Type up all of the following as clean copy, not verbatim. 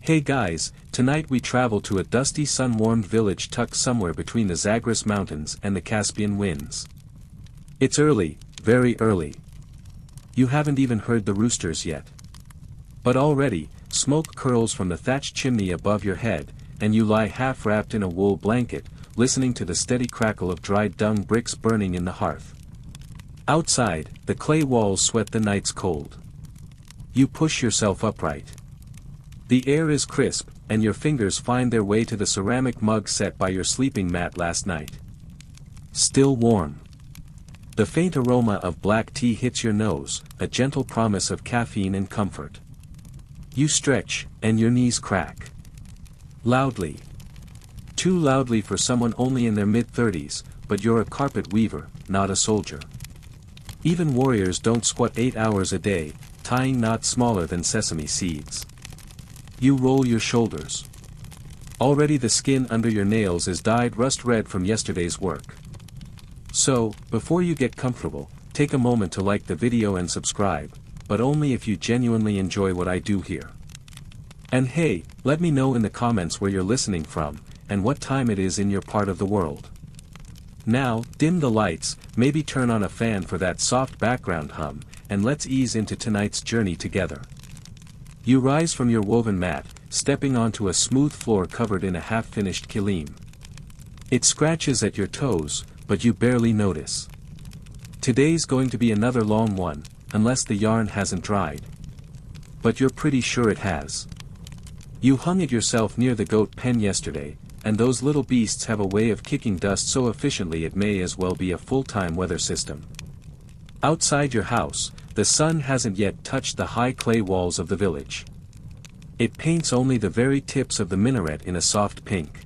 Hey guys, tonight we travel to a dusty sun-warmed village tucked somewhere between the Zagros Mountains and the Caspian winds. It's early, very early. You haven't even heard the roosters yet. But already, smoke curls from the thatched chimney above your head, and you lie half-wrapped in a wool blanket, listening to the steady crackle of dried dung bricks burning in the hearth. Outside, the clay walls sweat the night's cold. You push yourself upright. The air is crisp, and your fingers find their way to the ceramic mug set by your sleeping mat last night. Still warm. The faint aroma of black tea hits your nose, a gentle promise of caffeine and comfort. You stretch, and your knees crack. Loudly. Too loudly for someone only in their mid-30s, but you're a carpet weaver, not a soldier. Even warriors don't squat 8 hours a day, tying knots smaller than sesame seeds. You roll your shoulders. Already the skin under your nails is dyed rust red from yesterday's work. So, before you get comfortable, take a moment to like the video and subscribe, but only if you genuinely enjoy what I do here. And hey, let me know in the comments where you're listening from, and what time it is in your part of the world. Now, dim the lights, maybe turn on a fan for that soft background hum, and let's ease into tonight's journey together. You rise from your woven mat, stepping onto a smooth floor covered in a half-finished kilim. It scratches at your toes, but you barely notice. Today's going to be another long one, unless the yarn hasn't dried. But you're pretty sure it has. You hung it yourself near the goat pen yesterday, and those little beasts have a way of kicking dust so efficiently it may as well be a full-time weather system. Outside your house, the sun hasn't yet touched the high clay walls of the village. It paints only the very tips of the minaret in a soft pink.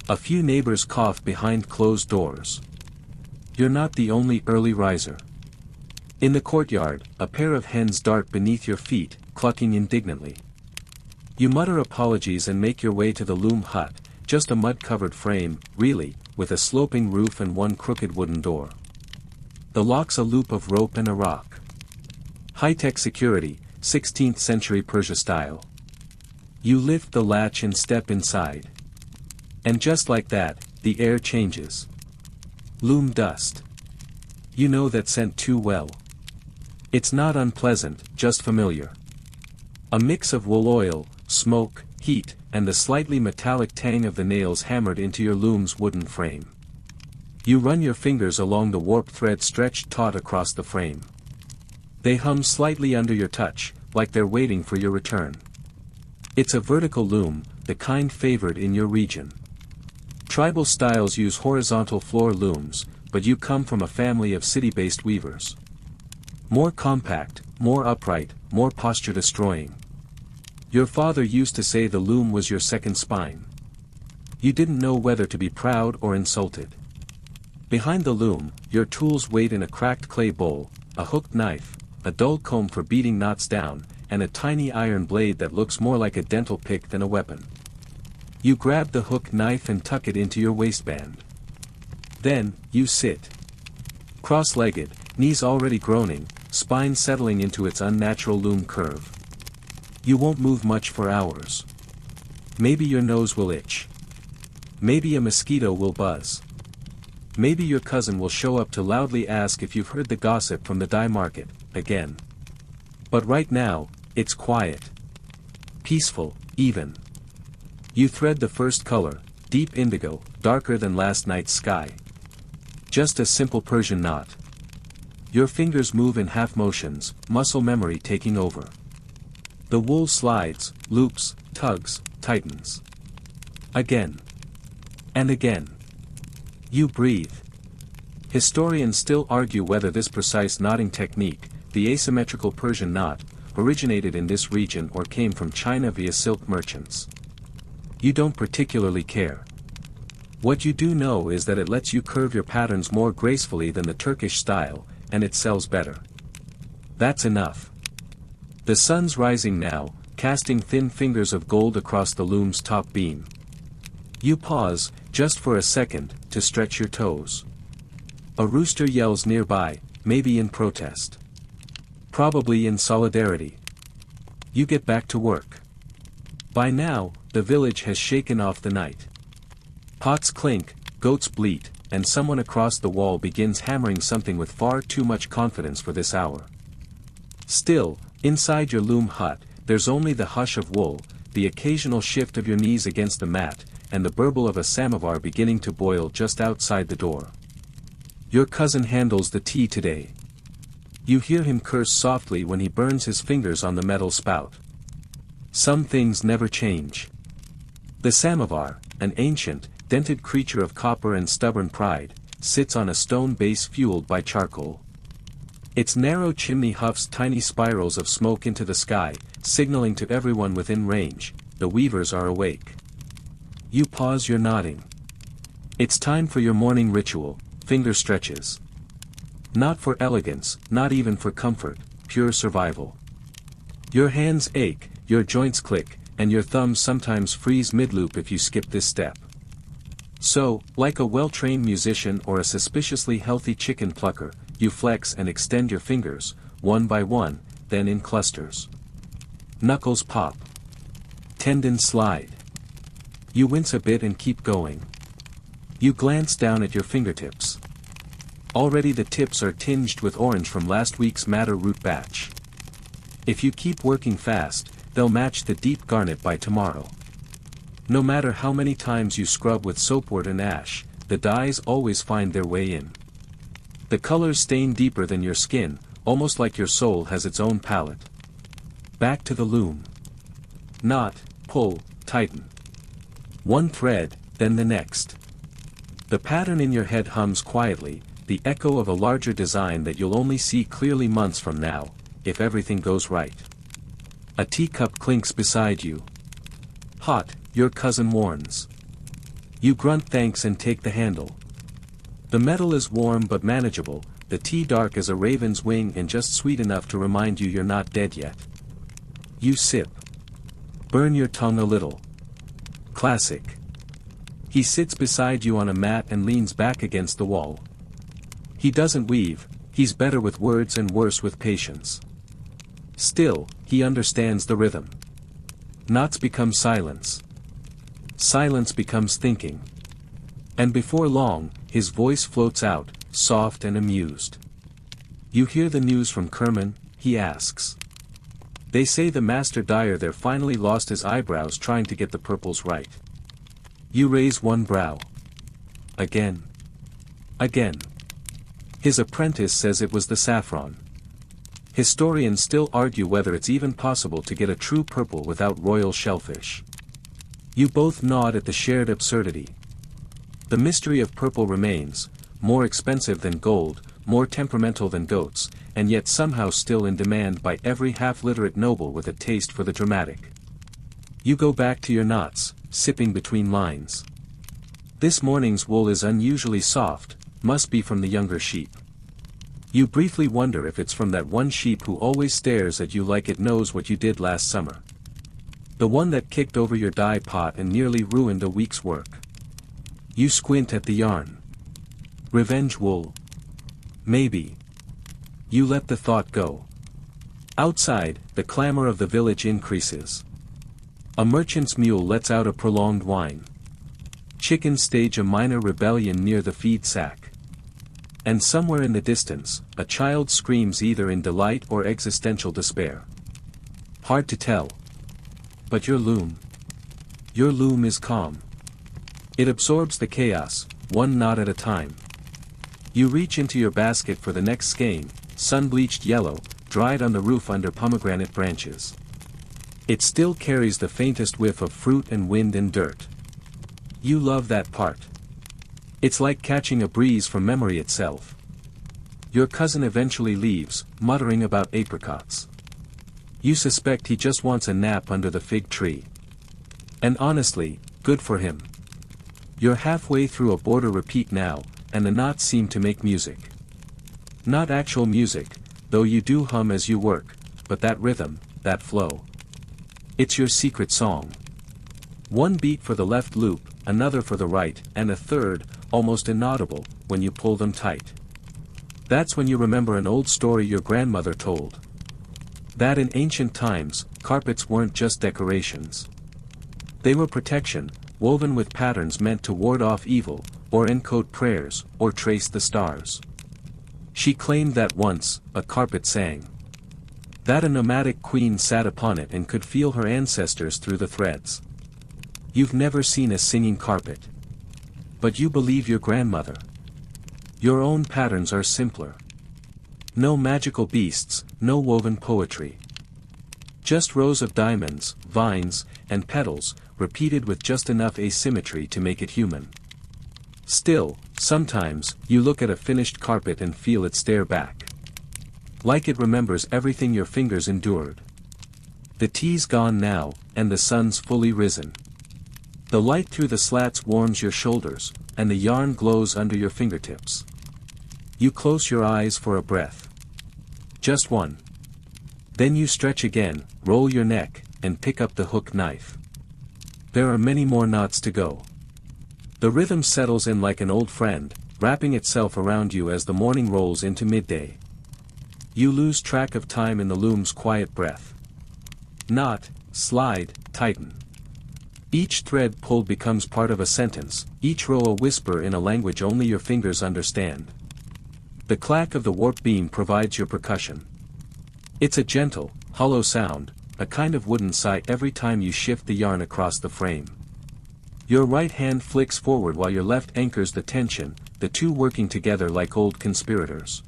A few neighbors cough behind closed doors. You're not the only early riser. In the courtyard, a pair of hens dart beneath your feet, clucking indignantly. You mutter apologies and make your way to the loom hut, just a mud-covered frame, really, with a sloping roof and one crooked wooden door. The lock's a loop of rope and a rock. High-tech security, 16th century Persia style. You lift the latch and step inside. And just like that, the air changes. Loom dust. You know that scent too well. It's not unpleasant, just familiar. A mix of wool oil, smoke, heat, and the slightly metallic tang of the nails hammered into your loom's wooden frame. You run your fingers along the warped thread stretched taut across the frame. They hum slightly under your touch, like they're waiting for your return. It's a vertical loom, the kind favored in your region. Tribal styles use horizontal floor looms, but you come from a family of city-based weavers. More compact, more upright, more posture-destroying. Your father used to say the loom was your second spine. You didn't know whether to be proud or insulted. Behind the loom, your tools wait in a cracked clay bowl, a hooked knife, a dull comb for beating knots down, and a tiny iron blade that looks more like a dental pick than a weapon. You grab the hooked knife and tuck it into your waistband. Then, you sit. Cross-legged, knees already groaning, spine settling into its unnatural loom curve. You won't move much for hours. Maybe your nose will itch. Maybe a mosquito will buzz. Maybe your cousin will show up to loudly ask if you've heard the gossip from the dye market, again. But right now, it's quiet. Peaceful, even. You thread the first color, deep indigo, darker than last night's sky. Just a simple Persian knot. Your fingers move in half motions, muscle memory taking over. The wool slides, loops, tugs, tightens. Again. And again. You breathe. Historians still argue whether this precise knotting technique, the asymmetrical Persian knot, originated in this region or came from China via silk merchants. You don't particularly care. What you do know is that it lets you curve your patterns more gracefully than the Turkish style, and it sells better. That's enough. The sun's rising now, casting thin fingers of gold across the loom's top beam. You pause, just for a second, to stretch your toes. A rooster yells nearby, maybe in protest. Probably in solidarity. You get back to work. By now, the village has shaken off the night. Pots clink, goats bleat, and someone across the wall begins hammering something with far too much confidence for this hour. Still, inside your loom hut, there's only the hush of wool, the occasional shift of your knees against the mat, and the burble of a samovar beginning to boil just outside the door. Your cousin handles the tea today. You hear him curse softly when he burns his fingers on the metal spout. Some things never change. The samovar, an ancient, dented creature of copper and stubborn pride, sits on a stone base fueled by charcoal. Its narrow chimney huffs tiny spirals of smoke into the sky, signaling to everyone within range, the weavers are awake. You pause your nodding. It's time for your morning ritual, finger stretches. Not for elegance, not even for comfort, pure survival. Your hands ache, your joints click, and your thumbs sometimes freeze mid-loop if you skip this step. So, like a well-trained musician or a suspiciously healthy chicken plucker, you flex and extend your fingers, one by one, then in clusters. Knuckles pop. Tendons slide. You wince a bit and keep going. You glance down at your fingertips. Already the tips are tinged with orange from last week's madder root batch. If you keep working fast, they'll match the deep garnet by tomorrow. No matter how many times you scrub with soapwort and ash, the dyes always find their way in. The colors stain deeper than your skin, almost like your soul has its own palette. Back to the loom. Knot, pull, tighten. One thread, then the next. The pattern in your head hums quietly, the echo of a larger design that you'll only see clearly months from now, if everything goes right. A teacup clinks beside you. Hot, your cousin warns. You grunt thanks and take the handle. The metal is warm but manageable, the tea dark as a raven's wing and just sweet enough to remind you you're not dead yet. You sip. Burn your tongue a little. Classic. He sits beside you on a mat and leans back against the wall. He doesn't weave, he's better with words and worse with patience. Still, he understands the rhythm. Knots become silence. Silence becomes thinking. And before long, his voice floats out, soft and amused. You hear the news from Kerman, he asks. They say the master dyer there finally lost his eyebrows trying to get the purples right. You raise one brow. Again. Again. His apprentice says it was the saffron. Historians still argue whether it's even possible to get a true purple without royal shellfish. You both nod at the shared absurdity. The mystery of purple remains, more expensive than gold, more temperamental than goats, and yet somehow still in demand by every half-literate noble with a taste for the dramatic. You go back to your knots, sipping between lines. This morning's wool is unusually soft, must be from the younger sheep. You briefly wonder if it's from that one sheep who always stares at you like it knows what you did last summer. The one that kicked over your dye pot and nearly ruined a week's work. You squint at the yarn. Revenge wool. Maybe. You let the thought go. Outside, the clamor of the village increases. A merchant's mule lets out a prolonged whine. Chickens stage a minor rebellion near the feed sack. And somewhere in the distance, a child screams either in delight or existential despair. Hard to tell. But your loom is calm. It absorbs the chaos, one knot at a time. You reach into your basket for the next skein, sun-bleached yellow, dried on the roof under pomegranate branches. It still carries the faintest whiff of fruit and wind and dirt. You love that part. It's like catching a breeze from memory itself. Your cousin eventually leaves, muttering about apricots. You suspect he just wants a nap under the fig tree. And honestly, good for him. You're halfway through a border repeat now, and the knots seem to make music. Not actual music, though you do hum as you work, but that rhythm, that flow. It's your secret song. One beat for the left loop, another for the right, and a third, almost inaudible, when you pull them tight. That's when you remember an old story your grandmother told. That in ancient times, carpets weren't just decorations. They were protection, woven with patterns meant to ward off evil, or encode prayers, or trace the stars. She claimed that once, a carpet sang. That a nomadic queen sat upon it and could feel her ancestors through the threads. You've never seen a singing carpet. But you believe your grandmother. Your own patterns are simpler. No magical beasts, no woven poetry. Just rows of diamonds, vines, and petals, repeated with just enough asymmetry to make it human. Still, sometimes, you look at a finished carpet and feel it stare back. Like it remembers everything your fingers endured. The tea's gone now, and the sun's fully risen. The light through the slats warms your shoulders, and the yarn glows under your fingertips. You close your eyes for a breath. Just one. Then you stretch again, roll your neck, and pick up the hook knife. There are many more knots to go. The rhythm settles in like an old friend, wrapping itself around you as the morning rolls into midday. You lose track of time in the loom's quiet breath. Knot, slide, tighten. Each thread pulled becomes part of a sentence, each row a whisper in a language only your fingers understand. The clack of the warp beam provides your percussion. It's a gentle, hollow sound, a kind of wooden sigh every time you shift the yarn across the frame. Your right hand flicks forward while your left anchors the tension, the two working together like old conspirators.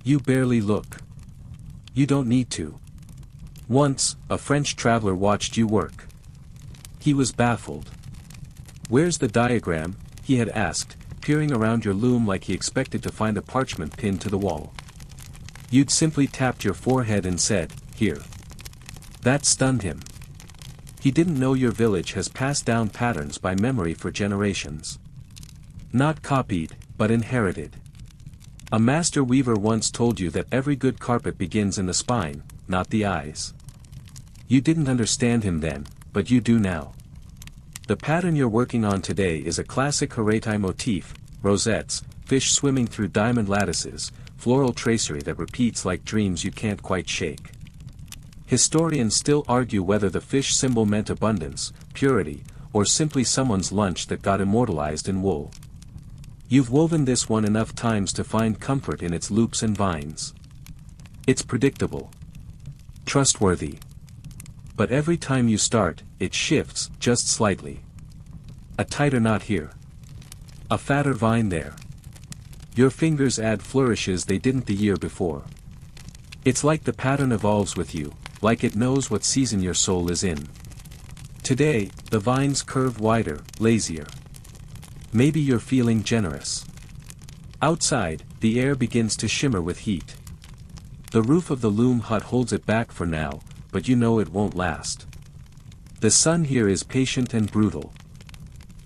You barely look. You don't need to. Once, a French traveler watched you work. He was baffled. "Where's the diagram?" he had asked, peering around your loom like he expected to find a parchment pinned to the wall. You'd simply tapped your forehead and said, "Here." That stunned him. He didn't know your village has passed down patterns by memory for generations. Not copied, but inherited. A master weaver once told you that every good carpet begins in the spine, not the eyes. You didn't understand him then, but you do now. The pattern you're working on today is a classic Horatii motif, rosettes, fish swimming through diamond lattices, floral tracery that repeats like dreams you can't quite shake. Historians still argue whether the fish symbol meant abundance, purity, or simply someone's lunch that got immortalized in wool. You've woven this one enough times to find comfort in its loops and vines. It's predictable. Trustworthy. But every time you start, it shifts, just slightly. A tighter knot here. A fatter vine there. Your fingers add flourishes they didn't the year before. It's like the pattern evolves with you, like it knows what season your soul is in. Today, the vines curve wider, lazier. Maybe you're feeling generous. Outside, the air begins to shimmer with heat. The roof of the loom hut holds it back for now, but you know it won't last. The sun here is patient and brutal.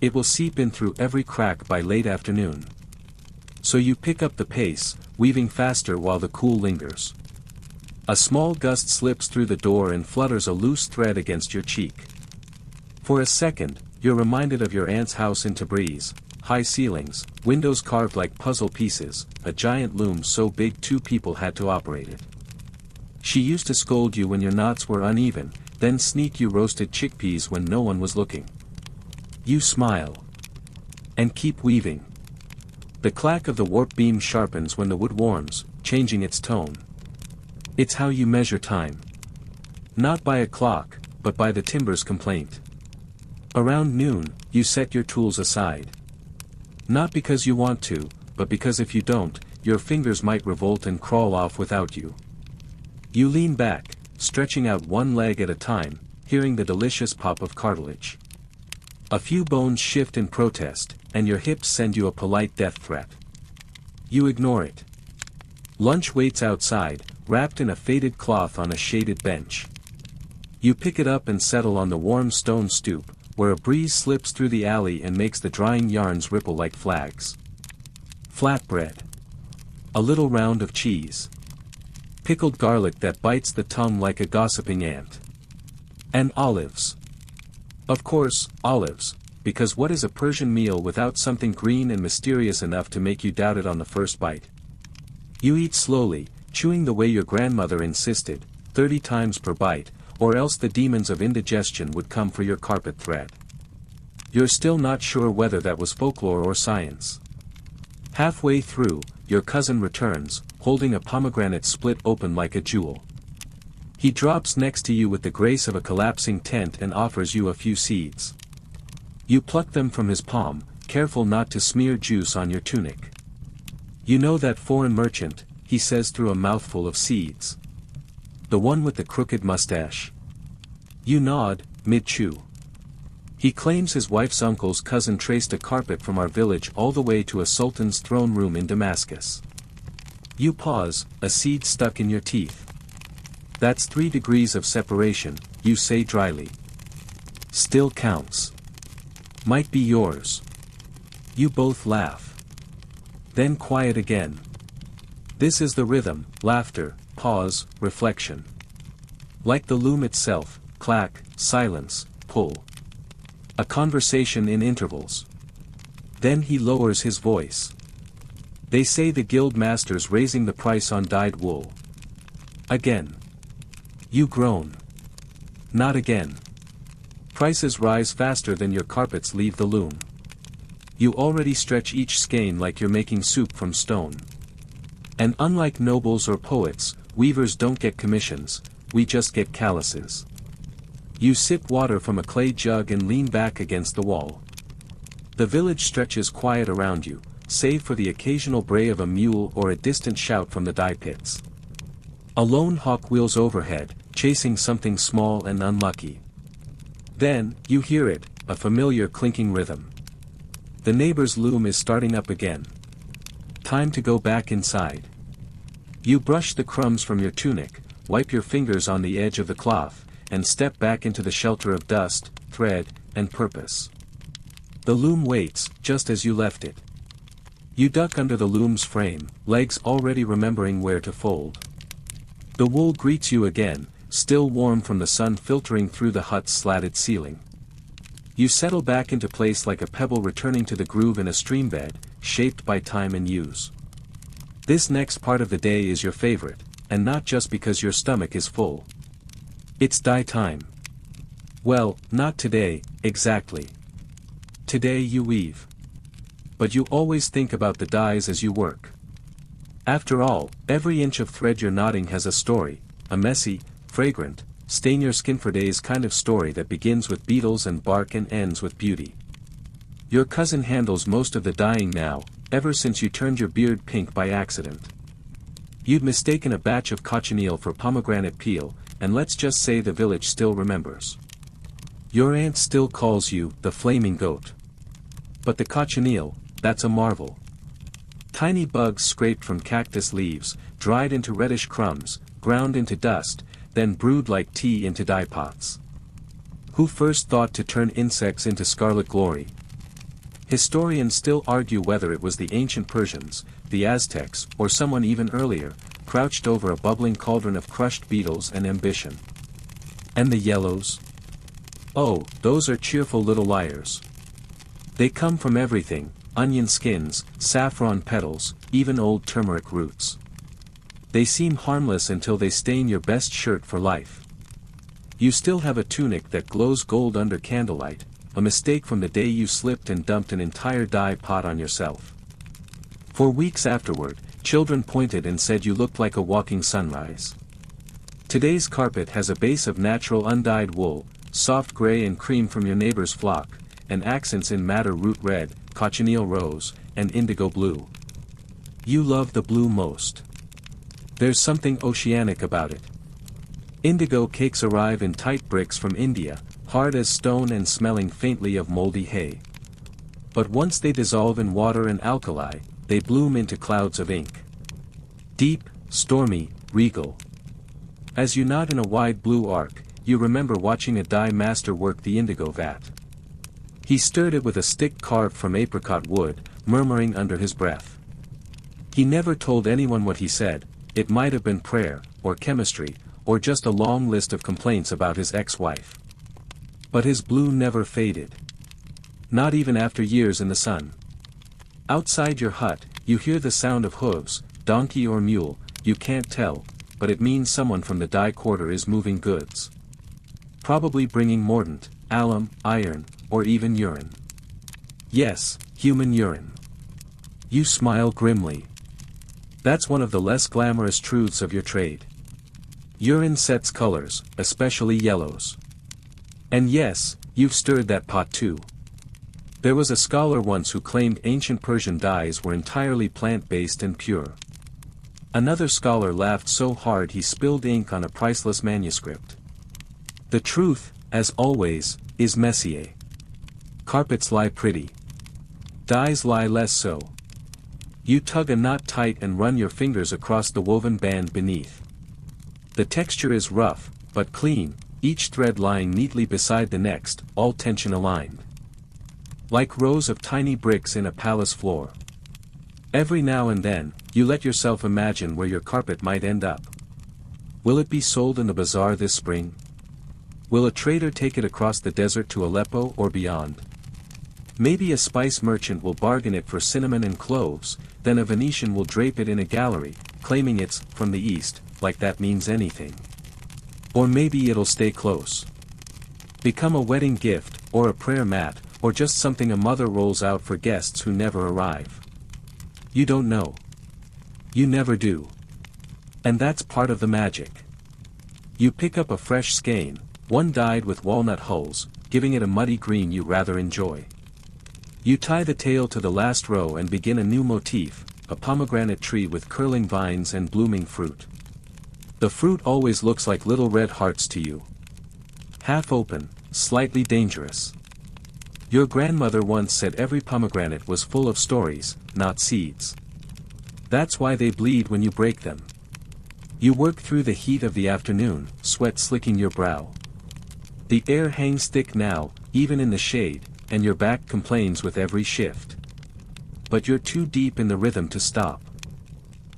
It will seep in through every crack by late afternoon. So you pick up the pace, weaving faster while the cool lingers. A small gust slips through the door and flutters a loose thread against your cheek. For a second, you're reminded of your aunt's house in Tabriz, high ceilings, windows carved like puzzle pieces, a giant loom so big 2 people had to operate it. She used to scold you when your knots were uneven, then sneak you roasted chickpeas when no one was looking. You smile. And keep weaving. The clack of the warp beam sharpens when the wood warms, changing its tone. It's how you measure time. Not by a clock, but by the timber's complaint. Around noon, you set your tools aside. Not because you want to, but because if you don't, your fingers might revolt and crawl off without you. You lean back, stretching out one leg at a time, hearing the delicious pop of cartilage. A few bones shift in protest, and your hips send you a polite death threat. You ignore it. Lunch waits outside, wrapped in a faded cloth on a shaded bench. You pick it up and settle on the warm stone stoop, where a breeze slips through the alley and makes the drying yarns ripple like flags. Flatbread. A little round of cheese. Pickled garlic that bites the tongue like a gossiping ant. And olives. Of course, olives, because what is a Persian meal without something green and mysterious enough to make you doubt it on the first bite? You eat slowly, chewing the way your grandmother insisted, 30 times per bite, or else the demons of indigestion would come for your carpet thread. You're still not sure whether that was folklore or science. Halfway through, your cousin returns, holding a pomegranate split open like a jewel. He drops next to you with the grace of a collapsing tent and offers you a few seeds. You pluck them from his palm, careful not to smear juice on your tunic. "You know that foreign merchant," he says through a mouthful of seeds. "The one with the crooked mustache?" You nod, mid-chew. He claims his wife's uncle's cousin traced a carpet from our village all the way to a sultan's throne room in Damascus. You pause, a seed stuck in your teeth. "That's 3 degrees of separation," you say dryly. "Still counts. Might be yours." You both laugh. Then quiet again. This is the rhythm: laughter, pause, reflection. Like the loom itself, clack, silence, pull. A conversation in intervals. Then he lowers his voice. "They say the guild master's raising the price on dyed wool." Again. You groan. Not again. Prices rise faster than your carpets leave the loom. You already stretch each skein like you're making soup from stone. And unlike nobles or poets, weavers don't get commissions, we just get calluses. You sip water from a clay jug and lean back against the wall. The village stretches quiet around you, save for the occasional bray of a mule or a distant shout from the dye pits. A lone hawk wheels overhead, chasing something small and unlucky. Then, you hear it, a familiar clinking rhythm. The neighbor's loom is starting up again. Time to go back inside. You brush the crumbs from your tunic, wipe your fingers on the edge of the cloth, and step back into the shelter of dust, thread, and purpose. The loom waits, just as you left it. You duck under the loom's frame, legs already remembering where to fold. The wool greets you again, still warm from the sun filtering through the hut's slatted ceiling. You settle back into place like a pebble returning to the groove in a stream bed, shaped by time and use. This next part of the day is your favorite, and not just because your stomach is full. It's dye time. Well, not today, exactly. Today you weave. But you always think about the dyes as you work. After all, every inch of thread you're knotting has a story, a messy, fragrant, stain your skin for days kind of story that begins with beetles and bark and ends with beauty. Your cousin handles most of the dyeing now, ever since you turned your beard pink by accident. You'd mistaken a batch of cochineal for pomegranate peel, and let's just say the village still remembers. Your aunt still calls you the flaming goat. But the cochineal, that's a marvel. Tiny bugs scraped from cactus leaves, dried into reddish crumbs, ground into dust, then brewed like tea into dye pots. Who first thought to turn insects into scarlet glory? Historians still argue whether it was the ancient Persians, the Aztecs, or someone even earlier, crouched over a bubbling cauldron of crushed beetles and ambition. And the yellows? Oh, those are cheerful little liars. They come from everything: onion skins, saffron petals, even old turmeric roots. They seem harmless until they stain your best shirt for life. You still have a tunic that glows gold under candlelight, a mistake from the day you slipped and dumped an entire dye pot on yourself. For weeks afterward, children pointed and said you looked like a walking sunrise. Today's carpet has a base of natural undyed wool, soft gray and cream from your neighbor's flock, and accents in madder root red, cochineal rose, and indigo blue. You love the blue most. There's something oceanic about it. Indigo cakes arrive in tight bricks from India, hard as stone and smelling faintly of moldy hay. But once they dissolve in water and alkali, they bloom into clouds of ink. Deep, stormy, regal. As you nod in a wide blue arc, you remember watching a dye master work the indigo vat. He stirred it with a stick carved from apricot wood, murmuring under his breath. He never told anyone what he said. It might have been prayer, or chemistry, or just a long list of complaints about his ex-wife. But his blue never faded. Not even after years in the sun. Outside your hut, you hear the sound of hooves, donkey or mule, you can't tell, but it means someone from the dye quarter is moving goods. probably bringing mordant, alum, iron, or even urine. Yes, human urine. You smile grimly. That's one of the less glamorous truths of your trade. Urine sets colors, especially yellows. And yes, you've stirred that pot too. There was a scholar once who claimed ancient Persian dyes were entirely plant-based and pure. Another scholar laughed so hard he spilled ink on a priceless manuscript. The truth, as always, is messier. Carpets lie pretty. Dyes lie less so. You tug a knot tight and run your fingers across the woven band beneath. The texture is rough, but clean, each thread lying neatly beside the next, all tension aligned. Like rows of tiny bricks in a palace floor. Every now and then, you let yourself imagine where your carpet might end up. Will it be sold in the bazaar this spring? Will a trader take it across the desert to Aleppo or beyond? Maybe a spice merchant will bargain it for cinnamon and cloves, then a Venetian will drape it in a gallery, claiming it's from the east, like that means anything. Or maybe it'll stay close. Become a wedding gift, or a prayer mat, or just something a mother rolls out for guests who never arrive. You don't know. You never do. And that's part of the magic. You pick up a fresh skein, one dyed with walnut hulls, giving it a muddy green you rather enjoy. You tie the tail to the last row and begin a new motif, a pomegranate tree with curling vines and blooming fruit. The fruit always looks like little red hearts to you. Half open, slightly dangerous. Your grandmother once said every pomegranate was full of stories, not seeds. That's why they bleed when you break them. You work through the heat of the afternoon, sweat slicking your brow. The air hangs thick now, even in the shade, and your back complains with every shift. But you're too deep in the rhythm to stop.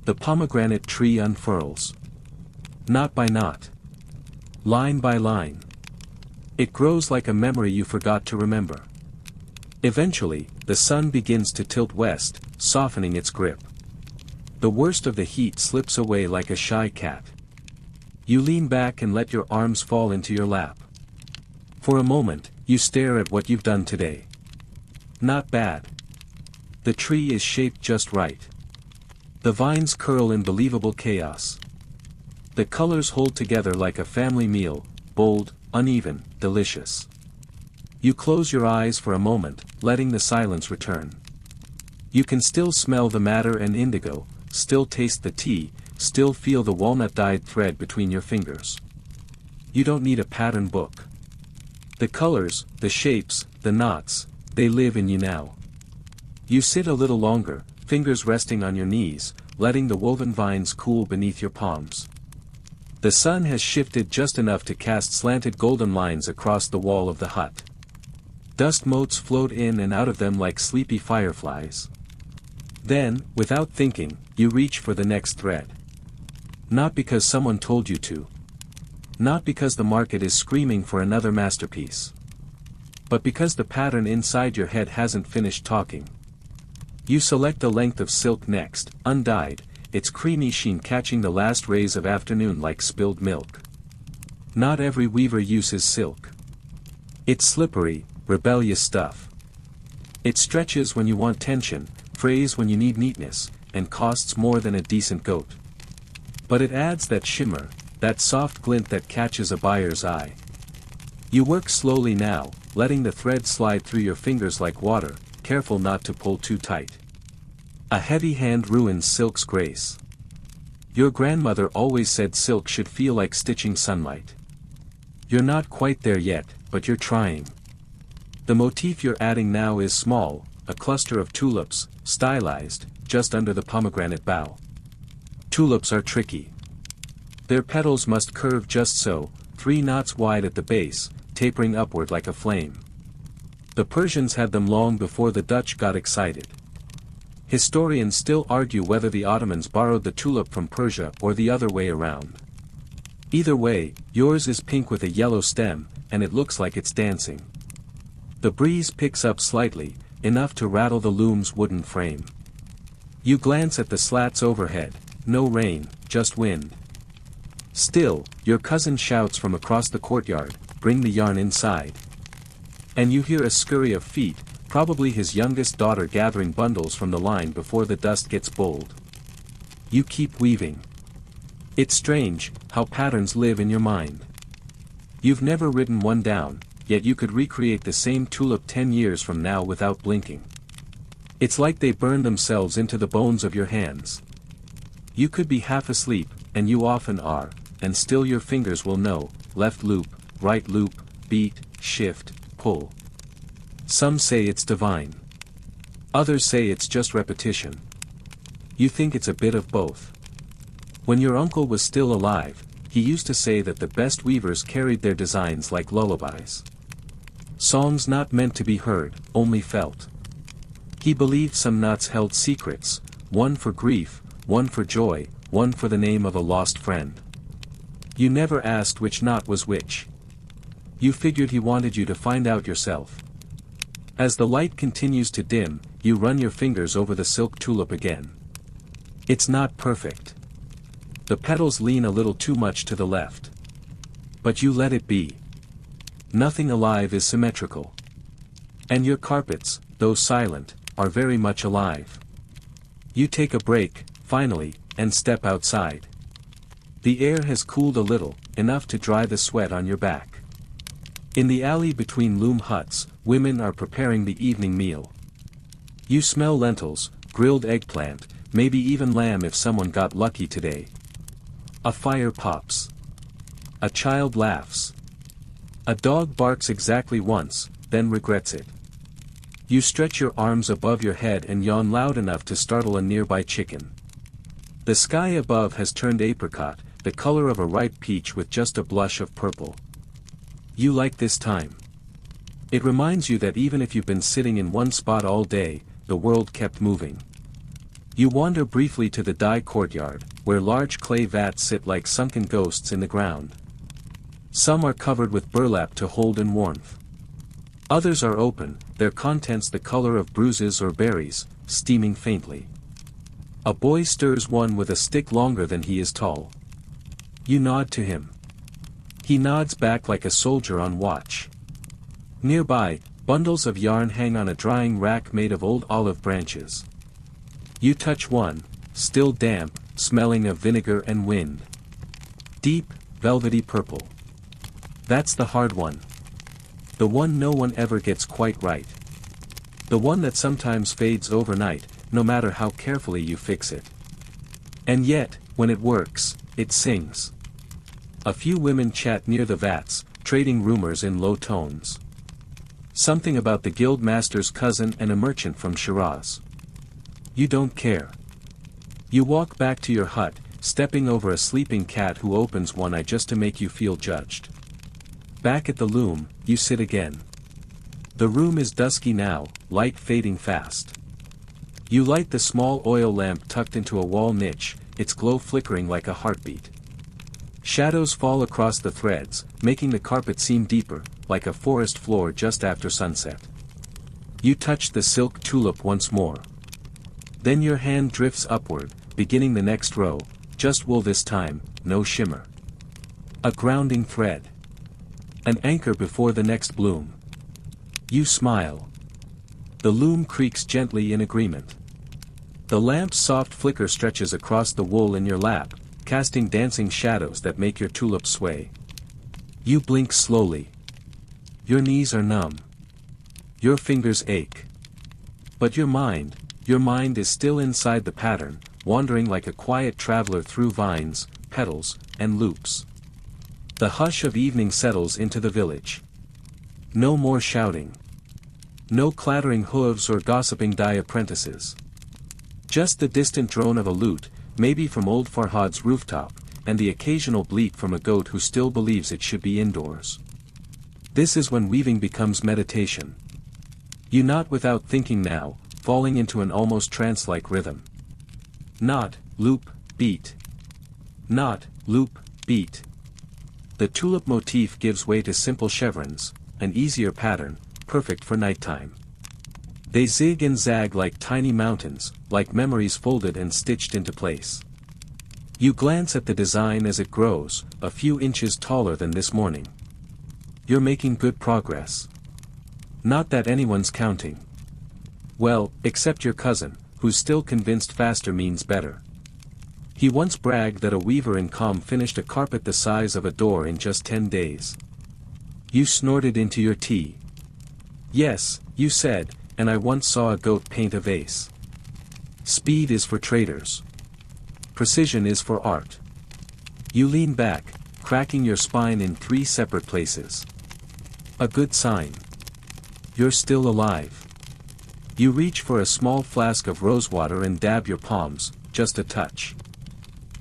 The pomegranate tree unfurls. Knot by knot. Line by line. It grows like a memory you forgot to remember. Eventually, the sun begins to tilt west, softening its grip. The worst of the heat slips away like a shy cat. You lean back and let your arms fall into your lap. For a moment, you stare at what you've done today. Not bad. The tree is shaped just right. The vines curl in believable chaos. The colors hold together like a family meal, bold, uneven, delicious. You close your eyes for a moment, letting the silence return. You can still smell the madder and indigo, still taste the tea, still feel the walnut-dyed thread between your fingers. You don't need a pattern book. The colors, the shapes, the knots, they live in you now. You sit a little longer, fingers resting on your knees, letting the woven vines cool beneath your palms. The sun has shifted just enough to cast slanted golden lines across the wall of the hut. Dust motes float in and out of them like sleepy fireflies. Then, without thinking, you reach for the next thread. Not because someone told you to. Not because the market is screaming for another masterpiece. But because the pattern inside your head hasn't finished talking. You select a length of silk next, undyed, its creamy sheen catching the last rays of afternoon like spilled milk. Not every weaver uses silk. It's slippery, rebellious stuff. It stretches when you want tension, frays when you need neatness, and costs more than a decent goat. But it adds that shimmer, that soft glint that catches a buyer's eye. You work slowly now, letting the thread slide through your fingers like water, careful not to pull too tight. A heavy hand ruins silk's grace. Your grandmother always said silk should feel like stitching sunlight. You're not quite there yet, but you're trying. The motif you're adding now is small, a cluster of tulips, stylized, just under the pomegranate bough. Tulips are tricky. Their petals must curve just so, 3 knots wide at the base, tapering upward like a flame. The Persians had them long before the Dutch got excited. Historians still argue whether the Ottomans borrowed the tulip from Persia or the other way around. Either way, yours is pink with a yellow stem, and it looks like it's dancing. The breeze picks up slightly, enough to rattle the loom's wooden frame. You glance at the slats overhead, no rain, just wind. Still, your cousin shouts from across the courtyard, bring the yarn inside. And you hear a scurry of feet, probably his youngest daughter gathering bundles from the line before the dust gets bold. You keep weaving. It's strange, how patterns live in your mind. You've never written one down, yet you could recreate the same tulip 10 years from now without blinking. It's like they burn themselves into the bones of your hands. You could be half asleep, and you often are, and still your fingers will know, left loop, right loop, beat, shift, pull. Some say it's divine. Others say it's just repetition. You think it's a bit of both. When your uncle was still alive, he used to say that the best weavers carried their designs like lullabies. Songs not meant to be heard, only felt. He believed some knots held secrets, one for grief, one for joy, one for the name of a lost friend. You never asked which knot was which. You figured he wanted you to find out yourself. As the light continues to dim, you run your fingers over the silk tulip again. It's not perfect. The petals lean a little too much to the left. But you let it be. Nothing alive is symmetrical. And your carpets, though silent, are very much alive. You take a break, finally, and step outside. The air has cooled a little, enough to dry the sweat on your back. In the alley between loom huts, women are preparing the evening meal. You smell lentils, grilled eggplant, maybe even lamb if someone got lucky today. A fire pops. A child laughs. A dog barks exactly once, then regrets it. You stretch your arms above your head and yawn loud enough to startle a nearby chicken. The sky above has turned apricot, the color of a ripe peach with just a blush of purple. You like this time. It reminds you that even if you've been sitting in one spot all day, the world kept moving. You wander briefly to the dye courtyard, where large clay vats sit like sunken ghosts in the ground. Some are covered with burlap to hold in warmth. Others are open, their contents the color of bruises or berries, steaming faintly. A boy stirs one with a stick longer than he is tall. You nod to him. He nods back like a soldier on watch. Nearby, bundles of yarn hang on a drying rack made of old olive branches. You touch one, still damp, smelling of vinegar and wind. Deep, velvety purple. That's the hard one. The one no one ever gets quite right. The one that sometimes fades overnight, no matter how carefully you fix it. And yet, when it works, it sings. A few women chat near the vats, trading rumors in low tones. Something about the guild master's cousin and a merchant from Shiraz. You don't care. You walk back to your hut, stepping over a sleeping cat who opens one eye just to make you feel judged. Back at the loom, you sit again. The room is dusky now, light fading fast. You light the small oil lamp tucked into a wall niche, its glow flickering like a heartbeat. Shadows fall across the threads, making the carpet seem deeper, like a forest floor just after sunset. You touch the silk tulip once more. Then your hand drifts upward, beginning the next row, just wool this time, no shimmer. A grounding thread. An anchor before the next bloom. You smile. The loom creaks gently in agreement. The lamp's soft flicker stretches across the wool in your lap, casting dancing shadows that make your tulip sway. You blink slowly. Your knees are numb. Your fingers ache. But your mind is still inside the pattern, wandering like a quiet traveler through vines, petals, and loops. The hush of evening settles into the village. No more shouting. No clattering hooves or gossiping dye apprentices. Just the distant drone of a lute, maybe from old Farhad's rooftop, and the occasional bleat from a goat who still believes it should be indoors. This is when weaving becomes meditation. You knot without thinking now, falling into an almost trance-like rhythm. Knot, loop, beat. Knot, loop, beat. The tulip motif gives way to simple chevrons, an easier pattern, perfect for nighttime. They zig and zag like tiny mountains, like memories folded and stitched into place. You glance at the design as it grows, a few inches taller than this morning. You're making good progress. Not that anyone's counting. Well, except your cousin, who's still convinced faster means better. He once bragged that a weaver in Com finished a carpet the size of a door in just 10 days. You snorted into your tea. Yes, you said, and I once saw a goat paint a vase. Speed is for traders. Precision is for art. You lean back, cracking your spine in 3 separate places. A good sign. You're still alive. You reach for a small flask of rosewater and dab your palms, just a touch.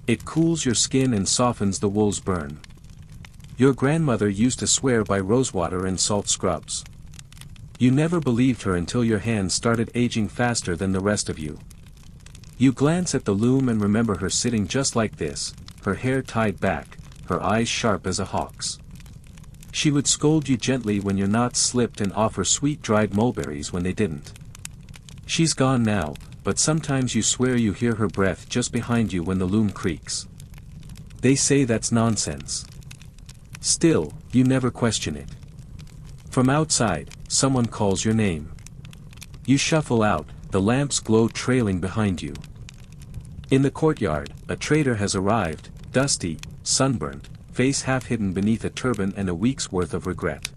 It cools your skin and softens the wool's burn. Your grandmother used to swear by rosewater and salt scrubs. You never believed her until your hands started aging faster than the rest of you. You glance at the loom and remember her sitting just like this, her hair tied back, her eyes sharp as a hawk's. She would scold you gently when your knots slipped and offer sweet dried mulberries when they didn't. She's gone now, but sometimes you swear you hear her breath just behind you when the loom creaks. They say that's nonsense. Still, you never question it. From outside, someone calls your name. You shuffle out, the lamp's glow trailing behind you. In the courtyard, a trader has arrived, dusty, sunburnt, face half hidden beneath a turban and a week's worth of regret.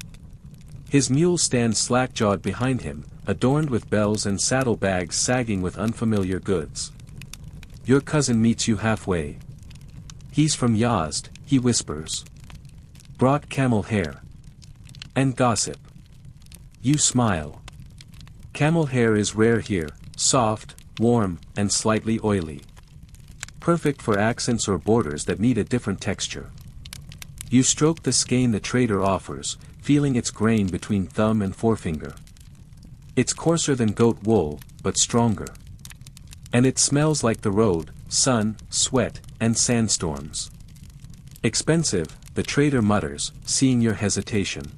His mule stands slack-jawed behind him, adorned with bells and saddlebags sagging with unfamiliar goods. Your cousin meets you halfway. He's from Yazd, he whispers. Brought camel hair. And gossip. You smile. Camel hair is rare here, soft, warm, and slightly oily. Perfect for accents or borders that need a different texture. You stroke the skein the trader offers, feeling its grain between thumb and forefinger. It's coarser than goat wool, but stronger. And it smells like the road, sun, sweat, and sandstorms. Expensive, the trader mutters, seeing your hesitation.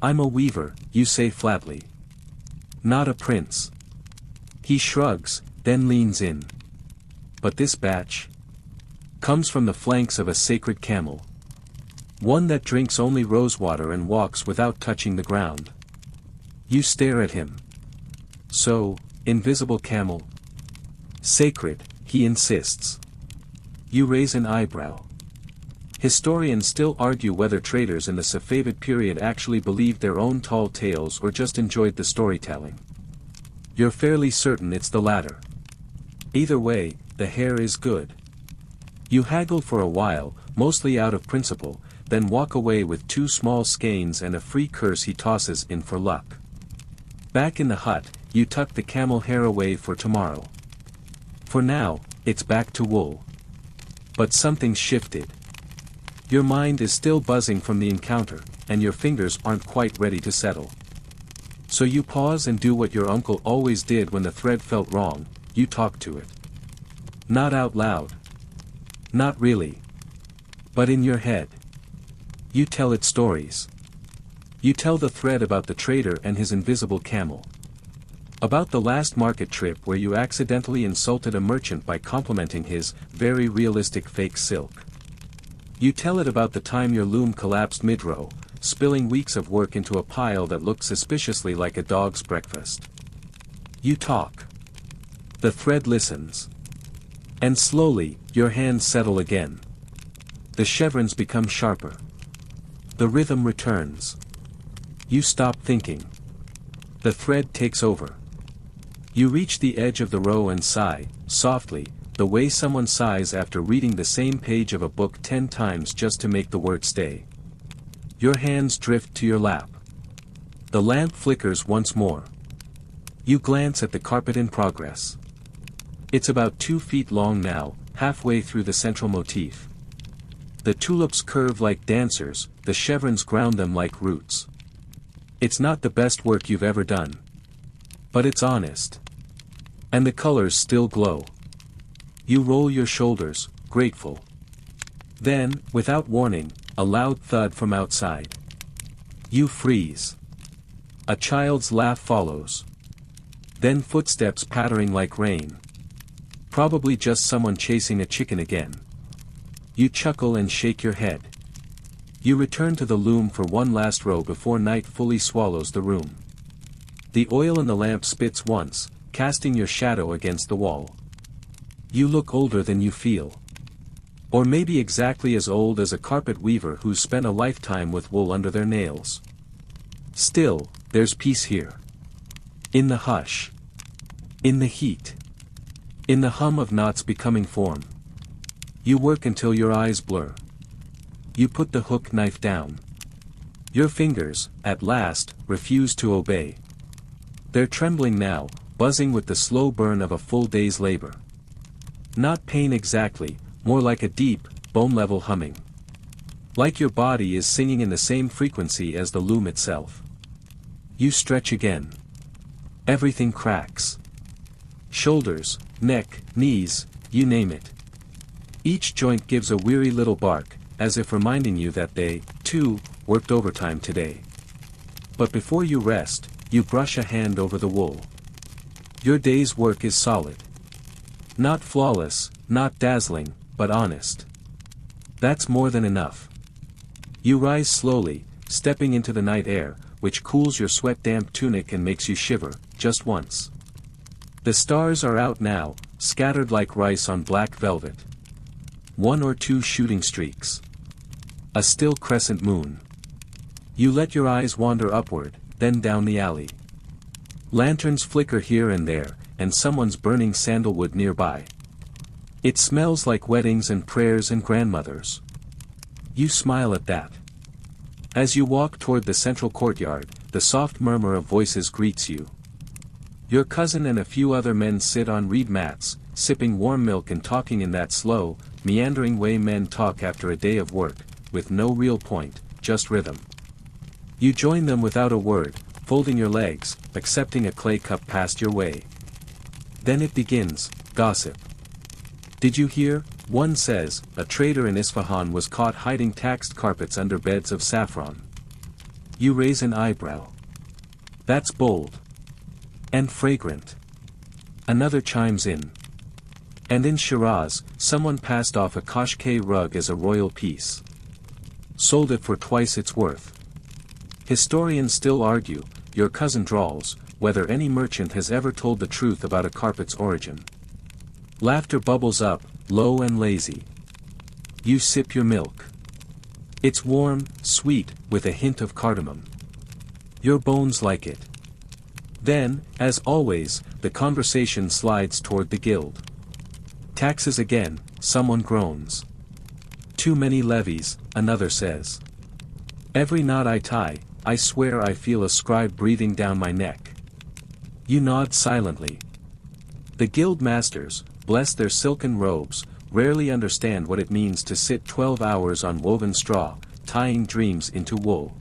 I'm a weaver, you say flatly. Not a prince. He shrugs, then leans in. But this batch comes from the flanks of a sacred camel. One that drinks only rosewater and walks without touching the ground. You stare at him. So, invisible camel. Sacred, he insists. You raise an eyebrow. Historians still argue whether traders in the Safavid period actually believed their own tall tales or just enjoyed the storytelling. You're fairly certain it's the latter. Either way, the hair is good. You haggle for a while, mostly out of principle, then walk away with 2 small skeins and a free curse he tosses in for luck. Back in the hut, you tuck the camel hair away for tomorrow. For now, it's back to wool. But something's shifted. Your mind is still buzzing from the encounter, and your fingers aren't quite ready to settle. So you pause and do what your uncle always did when the thread felt wrong, you talk to it. Not out loud. Not really. But in your head. You tell it stories. You tell the thread about the trader and his invisible camel. About the last market trip where you accidentally insulted a merchant by complimenting his very realistic fake silk. You tell it about the time your loom collapsed mid-row, spilling weeks of work into a pile that looked suspiciously like a dog's breakfast. You talk. The thread listens. And slowly, your hands settle again. The chevrons become sharper. The rhythm returns. You stop thinking. The thread takes over. You reach the edge of the row and sigh, softly, the way someone sighs after reading the same page of a book 10 times just to make the word stay. Your hands drift to your lap. The lamp flickers once more. You glance at the carpet in progress. It's about 2 feet long now, halfway through the central motif. The tulips curve like dancers, the chevrons ground them like roots. It's not the best work you've ever done. But it's honest. And the colors still glow. You roll your shoulders, grateful. Then, without warning, a loud thud from outside. You freeze. A child's laugh follows. Then footsteps pattering like rain. Probably just someone chasing a chicken again. You chuckle and shake your head. You return to the loom for one last row before night fully swallows the room. The oil in the lamp spits once, casting your shadow against the wall. You look older than you feel. Or maybe exactly as old as a carpet weaver who's spent a lifetime with wool under their nails. Still, there's peace here. In the hush. In the heat. In the hum of knots becoming form. You work until your eyes blur. You put the hook knife down. Your fingers, at last, refuse to obey. They're trembling now, buzzing with the slow burn of a full day's labor. Not pain exactly, more like a deep, bone-level humming. Like your body is singing in the same frequency as the loom itself. You stretch again. Everything cracks. Shoulders, neck, knees, you name it. Each joint gives a weary little bark, as if reminding you that they, too, worked overtime today. But before you rest, you brush a hand over the wool. Your day's work is solid. Not flawless, not dazzling, but honest. That's more than enough. You rise slowly, stepping into the night air, which cools your sweat-damp tunic and makes you shiver, just once. The stars are out now, scattered like rice on black velvet. 1 or 2 shooting streaks. A still crescent moon. You let your eyes wander upward, then down the alley. Lanterns flicker here and there, and someone's burning sandalwood nearby. It smells like weddings and prayers and grandmothers. You smile at that. As you walk toward the central courtyard, the soft murmur of voices greets you. Your cousin and a few other men sit on reed mats, sipping warm milk and talking in that slow, meandering way men talk after a day of work, with no real point, just rhythm. You join them without a word, folding your legs, accepting a clay cup passed your way. Then it begins, gossip. Did you hear? One says, a trader in Isfahan was caught hiding taxed carpets under beds of saffron. You raise an eyebrow. That's bold. And fragrant. Another chimes in. And in Shiraz, someone passed off a Kashkay rug as a royal piece. Sold it for twice its worth. Historians still argue, your cousin drawls, whether any merchant has ever told the truth about a carpet's origin. Laughter bubbles up, low and lazy. You sip your milk. It's warm, sweet, with a hint of cardamom. Your bones like it. Then, as always, the conversation slides toward the guild. Taxes again, someone groans. Too many levies, another says. Every knot I tie, I swear I feel a scribe breathing down my neck. You nod silently. The guild masters, bless their silken robes, rarely understand what it means to sit 12 hours on woven straw, tying dreams into wool.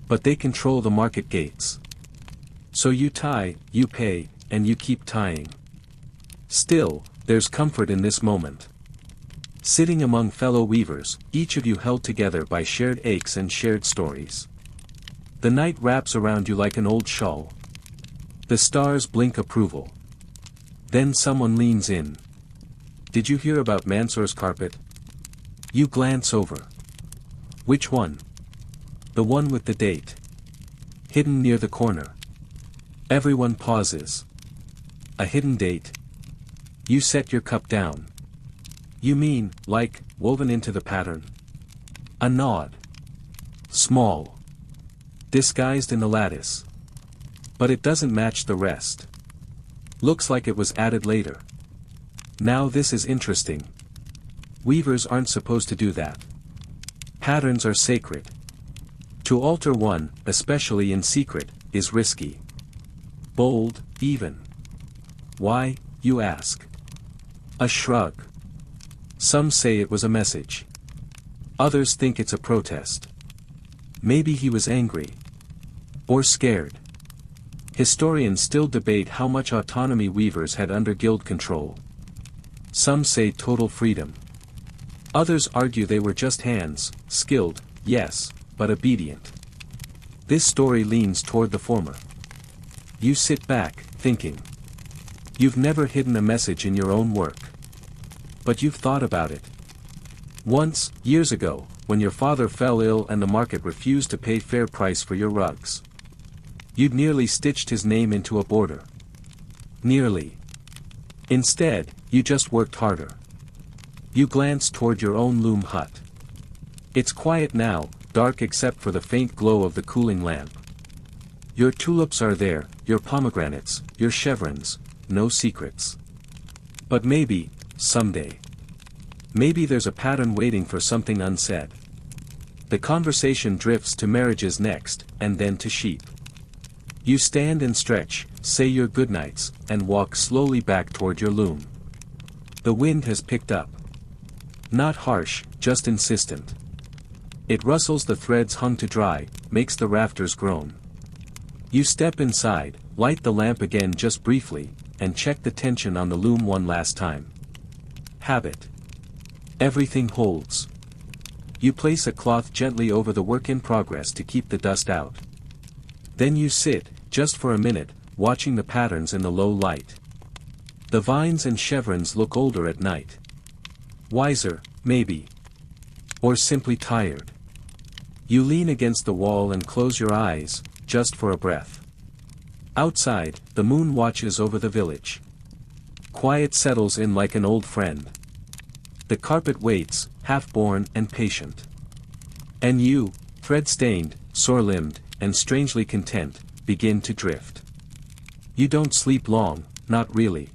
But they control the market gates. So you tie, you pay, and you keep tying. Still, there's comfort in this moment. Sitting among fellow weavers, each of you held together by shared aches and shared stories. The night wraps around you like an old shawl. The stars blink approval. Then someone leans in. Did you hear about Mansour's carpet? You glance over. Which one? The one with the date. Hidden near the corner. Everyone pauses. A hidden date. You set your cup down. You mean, like, woven into the pattern? A nod. Small. Disguised in the lattice. But it doesn't match the rest. Looks like it was added later. Now this is interesting. Weavers aren't supposed to do that. Patterns are sacred. To alter one, especially in secret, is risky. Bold, even. Why, you ask? A shrug. Some say it was a message. Others think it's a protest. Maybe he was angry. Or scared. Historians still debate how much autonomy weavers had under guild control. Some say total freedom. Others argue they were just hands, skilled, yes, but obedient. This story leans toward the former. You sit back, thinking. You've never hidden a message in your own work. But you've thought about it. Once, years ago, when your father fell ill and the market refused to pay fair price for your rugs. You'd nearly stitched his name into a border. Nearly. Instead, you just worked harder. You glanced toward your own loom hut. It's quiet now, dark except for the faint glow of the cooling lamp. Your tulips are there, your pomegranates, your chevrons, no secrets. But maybe, someday. Maybe there's a pattern waiting for something unsaid. The conversation drifts to marriages next, and then to sheep. You stand and stretch, say your goodnights, and walk slowly back toward your loom. The wind has picked up. Not harsh, just insistent. It rustles the threads hung to dry, makes the rafters groan. You step inside, light the lamp again just briefly, and check the tension on the loom one last time. Habit. Everything holds. You place a cloth gently over the work in progress to keep the dust out. Then you sit, just for a minute, watching the patterns in the low light. The vines and chevrons look older at night. Wiser, maybe. Or simply tired. You lean against the wall and close your eyes, just for a breath. Outside, the moon watches over the village. Quiet settles in like an old friend. The carpet waits, half-born and patient. And you, thread-stained, sore-limbed, and strangely content, begin to drift. You don't sleep long, not really.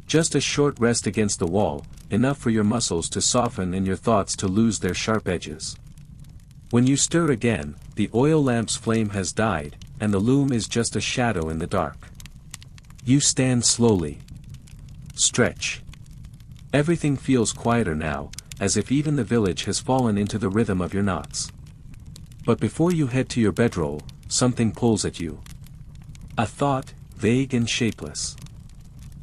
Just a short rest against the wall, enough for your muscles to soften and your thoughts to lose their sharp edges. When you stir again, the oil lamp's flame has died, and the loom is just a shadow in the dark. You stand slowly. Stretch. Everything feels quieter now, as if even the village has fallen into the rhythm of your knots. But before you head to your bedroll, something pulls at you. A thought, vague and shapeless.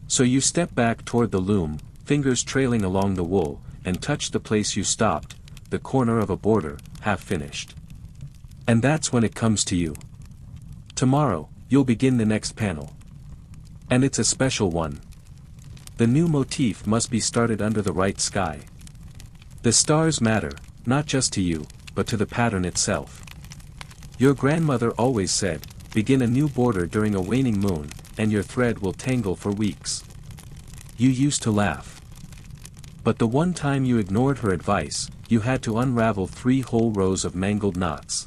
So you step back toward the loom, fingers trailing along the wool, and touch the place you stopped, the corner of a border, half finished. And that's when it comes to you. Tomorrow, you'll begin the next panel. And it's a special one. The new motif must be started under the right sky. The stars matter, not just to you, but to the pattern itself. Your grandmother always said, begin a new border during a waning moon, and your thread will tangle for weeks. You used to laugh. But the one time you ignored her advice, you had to unravel 3 whole rows of mangled knots.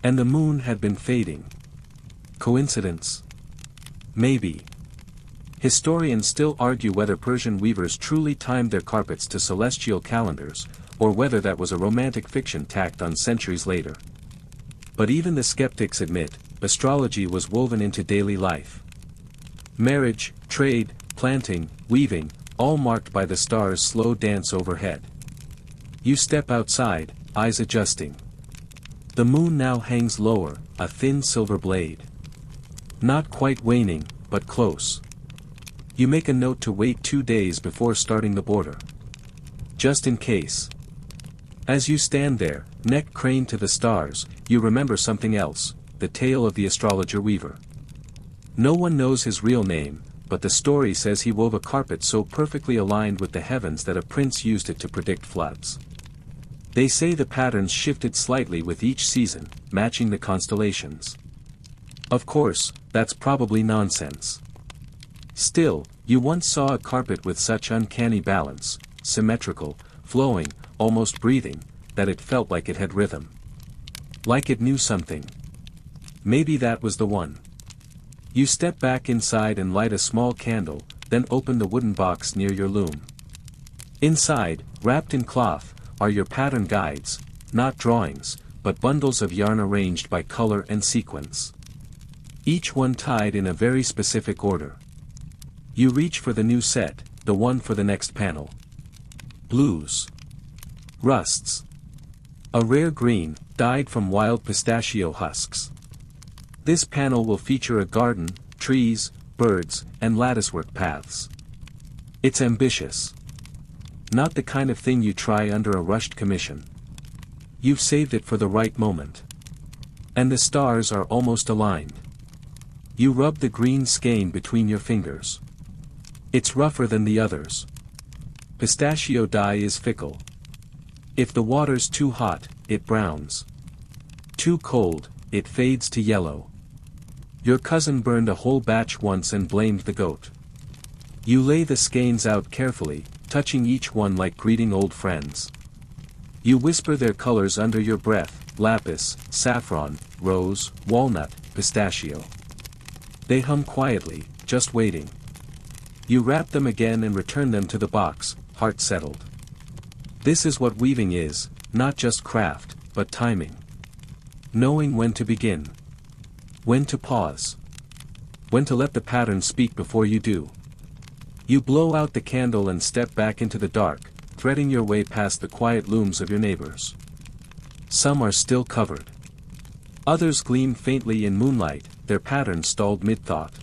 And the moon had been fading. Coincidence? Maybe. Historians still argue whether Persian weavers truly timed their carpets to celestial calendars, or whether that was a romantic fiction tacked on centuries later. But even the skeptics admit, astrology was woven into daily life. Marriage, trade, planting, weaving, all marked by the stars' slow dance overhead. You step outside, eyes adjusting. The moon now hangs lower, a thin silver blade. Not quite waning, but close. You make a note to wait 2 days before starting the border. Just in case. As you stand there, neck craned to the stars, you remember something else, the tale of the astrologer-weaver. No one knows his real name, but the story says he wove a carpet so perfectly aligned with the heavens that a prince used it to predict floods. They say the patterns shifted slightly with each season, matching the constellations. Of course, that's probably nonsense. Still, you once saw a carpet with such uncanny balance, symmetrical, flowing, almost breathing, that it felt like it had rhythm. Like it knew something. Maybe that was the one. You step back inside and light a small candle, then open the wooden box near your loom. Inside, wrapped in cloth, are your pattern guides, not drawings, but bundles of yarn arranged by color and sequence. Each one tied in a very specific order. You reach for the new set, the one for the next panel. Blues. Rusts. A rare green, dyed from wild pistachio husks. This panel will feature a garden, trees, birds, and latticework paths. It's ambitious. Not the kind of thing you try under a rushed commission. You've saved it for the right moment. And the stars are almost aligned. You rub the green skein between your fingers. It's rougher than the others. Pistachio dye is fickle. If the water's too hot, it browns. Too cold, it fades to yellow. Your cousin burned a whole batch once and blamed the goat. You lay the skeins out carefully, touching each one like greeting old friends. You whisper their colors under your breath: lapis, saffron, rose, walnut, pistachio. They hum quietly, just waiting. You wrap them again and return them to the box, heart settled. This is what weaving is, not just craft, but timing. Knowing when to begin. When to pause. When to let the pattern speak before you do. You blow out the candle and step back into the dark, threading your way past the quiet looms of your neighbors. Some are still covered. Others gleam faintly in moonlight, their pattern stalled mid-thought.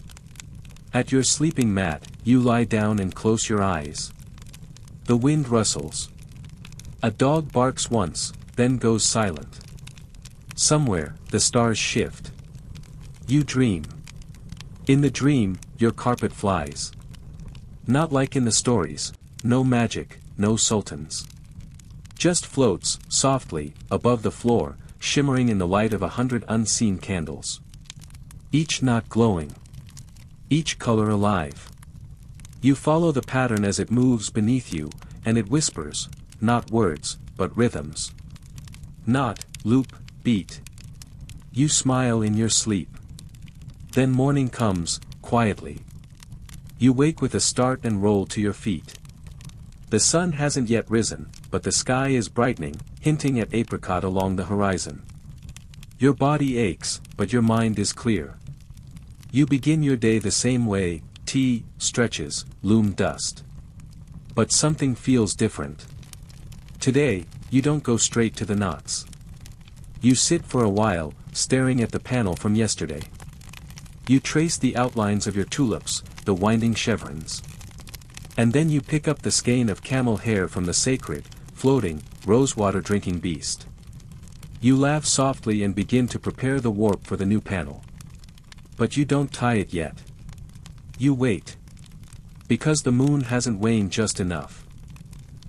At your sleeping mat, you lie down and close your eyes. The wind rustles. A dog barks once, then goes silent. Somewhere, the stars shift. You dream. In the dream, your carpet flies. Not like in the stories, no magic, no sultans. Just floats, softly, above the floor, shimmering in the light of 100 unseen candles. Each knot glowing. Each color alive. You follow the pattern as it moves beneath you, and it whispers, not words, but rhythms. Knot, loop, beat. You smile in your sleep. Then morning comes, quietly. You wake with a start and roll to your feet. The sun hasn't yet risen, but the sky is brightening, hinting at apricot along the horizon. Your body aches, but your mind is clear. You begin your day the same way: tea, stretches, loom dust. But something feels different. Today, you don't go straight to the knots. You sit for a while, staring at the panel from yesterday. You trace the outlines of your tulips, the winding chevrons. And then you pick up the skein of camel hair from the sacred, floating, rosewater drinking beast. You laugh softly and begin to prepare the warp for the new panel. But you don't tie it yet. You wait. Because the moon hasn't waned just enough.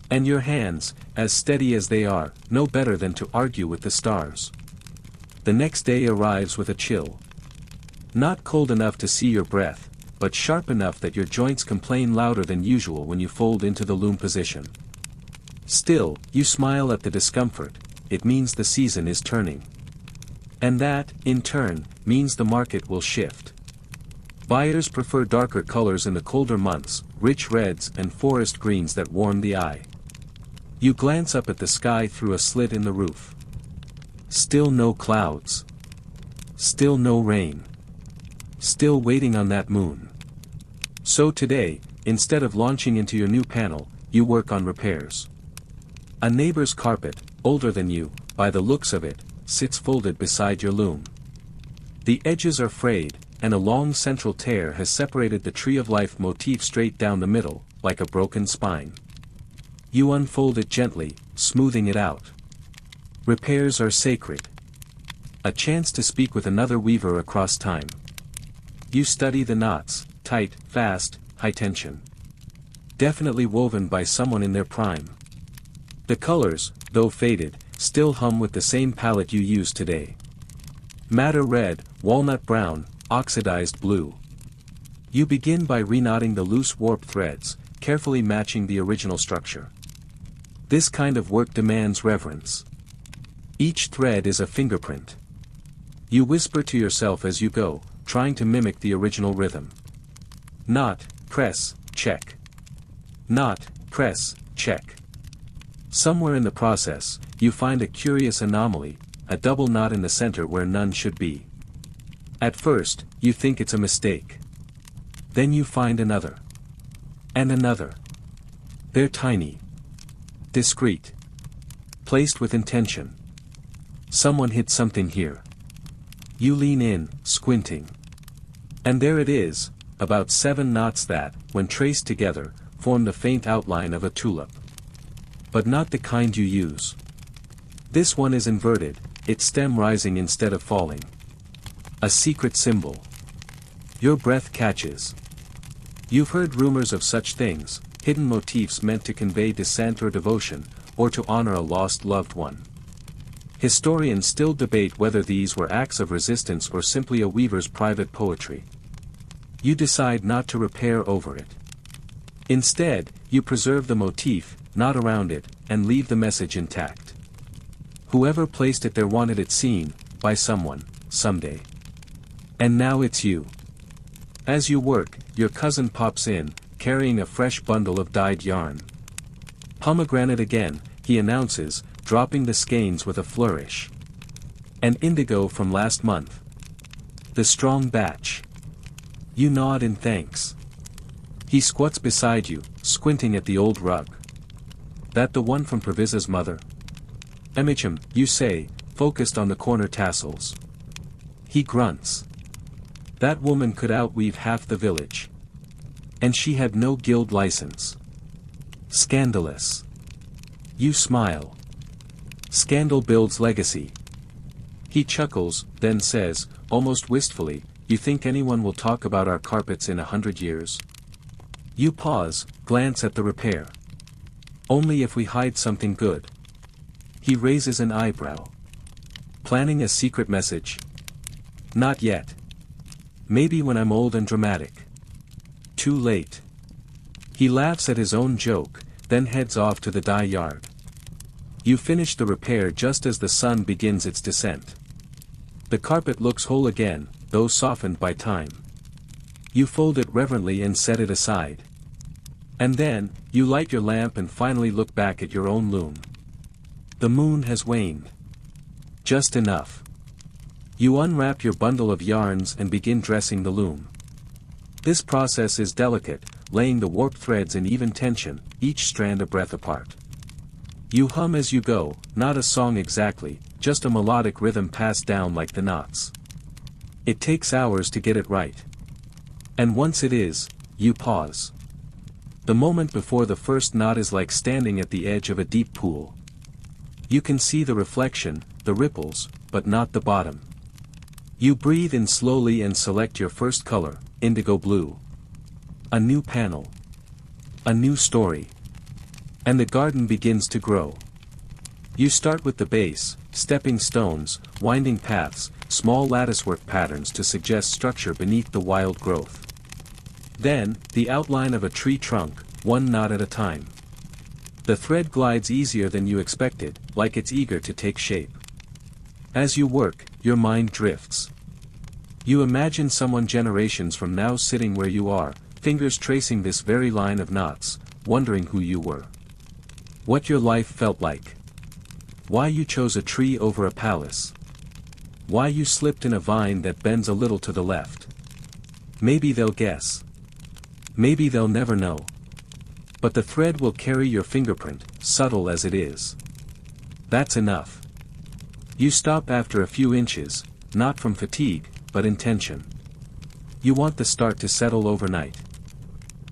And your hands, as steady as they are, know better than to argue with the stars. The next day arrives with a chill. Not cold enough to see your breath, but sharp enough that your joints complain louder than usual when you fold into the loom position. Still, you smile at the discomfort. It means the season is turning. And that, in turn, means the market will shift. Buyers prefer darker colors in the colder months, rich reds and forest greens that warm the eye. You glance up at the sky through a slit in the roof. Still no clouds. Still no rain. Still waiting on that moon. So today, instead of launching into your new panel, you work on repairs. A neighbor's carpet, older than you, by the looks of it, sits folded beside your loom. The edges are frayed, and a long central tear has separated the tree of life motif straight down the middle, like a broken spine. You unfold it gently, smoothing it out. Repairs are sacred. A chance to speak with another weaver across time. You study the knots, tight, fast, high tension. Definitely woven by someone in their prime. The colors, though faded, still hum with the same palette you use today. Madder red, walnut brown, oxidized blue. You begin by reknotting the loose warp threads, carefully matching the original structure. This kind of work demands reverence. Each thread is a fingerprint. You whisper to yourself as you go, trying to mimic the original rhythm. Knot, press, check. Knot, press, check. Somewhere in the process, you find a curious anomaly, a double knot in the center where none should be. At first, you think it's a mistake. Then you find another. And another. They're tiny. Discreet. Placed with intention. Someone hid something here. You lean in, squinting. And there it is, about 7 knots that, when traced together, form the faint outline of a tulip. But not the kind you use. This one is inverted, its stem rising instead of falling. A secret symbol. Your breath catches. You've heard rumors of such things, hidden motifs meant to convey descent or devotion, or to honor a lost loved one. Historians still debate whether these were acts of resistance or simply a weaver's private poetry. You decide not to repair over it. Instead, you preserve the motif, not around it, and leave the message intact. Whoever placed it there wanted it seen, by someone, someday. And now it's you. As you work, your cousin pops in, carrying a fresh bundle of dyed yarn. Pomegranate again, he announces, dropping the skeins with a flourish. An indigo from last month. The strong batch. You nod in thanks. He squats beside you, squinting at the old rug. That the one from Previsa's mother? Emicham, you say, focused on the corner tassels. He grunts. That woman could outweave half the village. And she had no guild license. Scandalous. You smile. Scandal builds legacy. He chuckles, then says, almost wistfully, you think anyone will talk about our carpets in 100 years? You pause, glance at the repair. Only if we hide something good. He raises an eyebrow. Planning a secret message? Not yet. Maybe when I'm old and dramatic. Too late. He laughs at his own joke, then heads off to the dye yard. You finish the repair just as the sun begins its descent. The carpet looks whole again, though softened by time. You fold it reverently and set it aside. And then, you light your lamp and finally look back at your own loom. The moon has waned. Just enough. You unwrap your bundle of yarns and begin dressing the loom. This process is delicate, laying the warped threads in even tension, each strand a breath apart. You hum as you go, not a song exactly, just a melodic rhythm passed down like the knots. It takes hours to get it right. And once it is, you pause. The moment before the first knot is like standing at the edge of a deep pool. You can see the reflection, the ripples, but not the bottom. You breathe in slowly and select your first color, indigo blue. A new panel. A new story. And the garden begins to grow. You start with the base, stepping stones, winding paths, small latticework patterns to suggest structure beneath the wild growth. Then, the outline of a tree trunk, one knot at a time. The thread glides easier than you expected, like it's eager to take shape. As you work, your mind drifts. You imagine someone generations from now sitting where you are, fingers tracing this very line of knots, wondering who you were. What your life felt like. Why you chose a tree over a palace. Why you slipped in a vine that bends a little to the left. Maybe they'll guess. Maybe they'll never know. But the thread will carry your fingerprint, subtle as it is. That's enough. You stop after a few inches, not from fatigue, but intention. You want the start to settle overnight.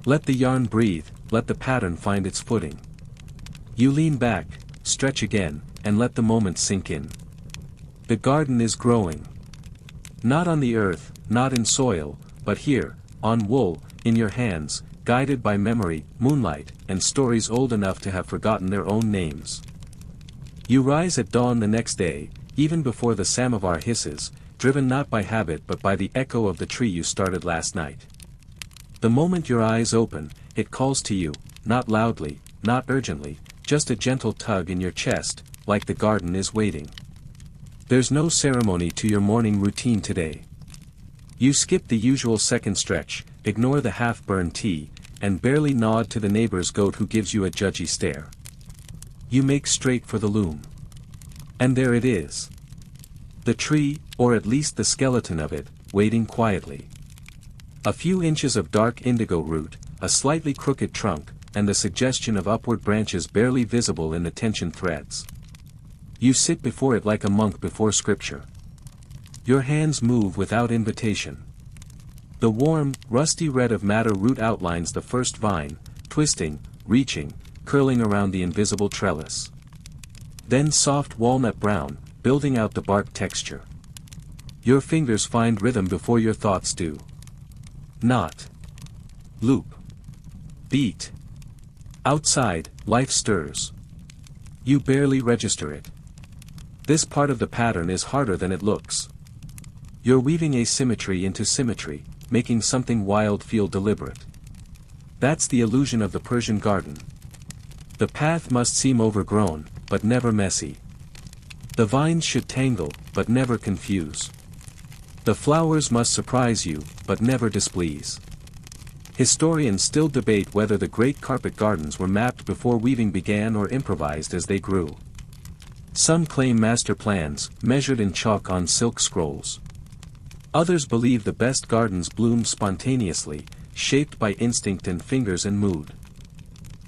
Let the yarn breathe, let the pattern find its footing. You lean back, stretch again, and let the moment sink in. The garden is growing. Not on the earth, not in soil, but here, on wool, in your hands, guided by memory, moonlight, and stories old enough to have forgotten their own names. You rise at dawn the next day, even before the samovar hisses, driven not by habit but by the echo of the tree you started last night. The moment your eyes open, it calls to you, not loudly, not urgently, just a gentle tug in your chest, like the garden is waiting. There's no ceremony to your morning routine today. You skip the usual second stretch, ignore the half-burned tea, and barely nod to the neighbor's goat who gives you a judgy stare. You make straight for the loom. And there it is. The tree, or at least the skeleton of it, waiting quietly. A few inches of dark indigo root, a slightly crooked trunk, and the suggestion of upward branches barely visible in the tension threads. You sit before it like a monk before scripture. Your hands move without invitation. The warm, rusty red of madder root outlines the first vine, twisting, reaching, curling around the invisible trellis. Then soft walnut brown, building out the bark texture. Your fingers find rhythm before your thoughts do. Knot. Loop. Beat. Outside, life stirs. You barely register it. This part of the pattern is harder than it looks. You're weaving asymmetry into symmetry, making something wild feel deliberate. That's the illusion of the Persian garden. The path must seem overgrown, but never messy. The vines should tangle, but never confuse. The flowers must surprise you, but never displease. Historians still debate whether the great carpet gardens were mapped before weaving began or improvised as they grew. Some claim master plans, measured in chalk on silk scrolls. Others believe the best gardens bloomed spontaneously, shaped by instinct and fingers and mood.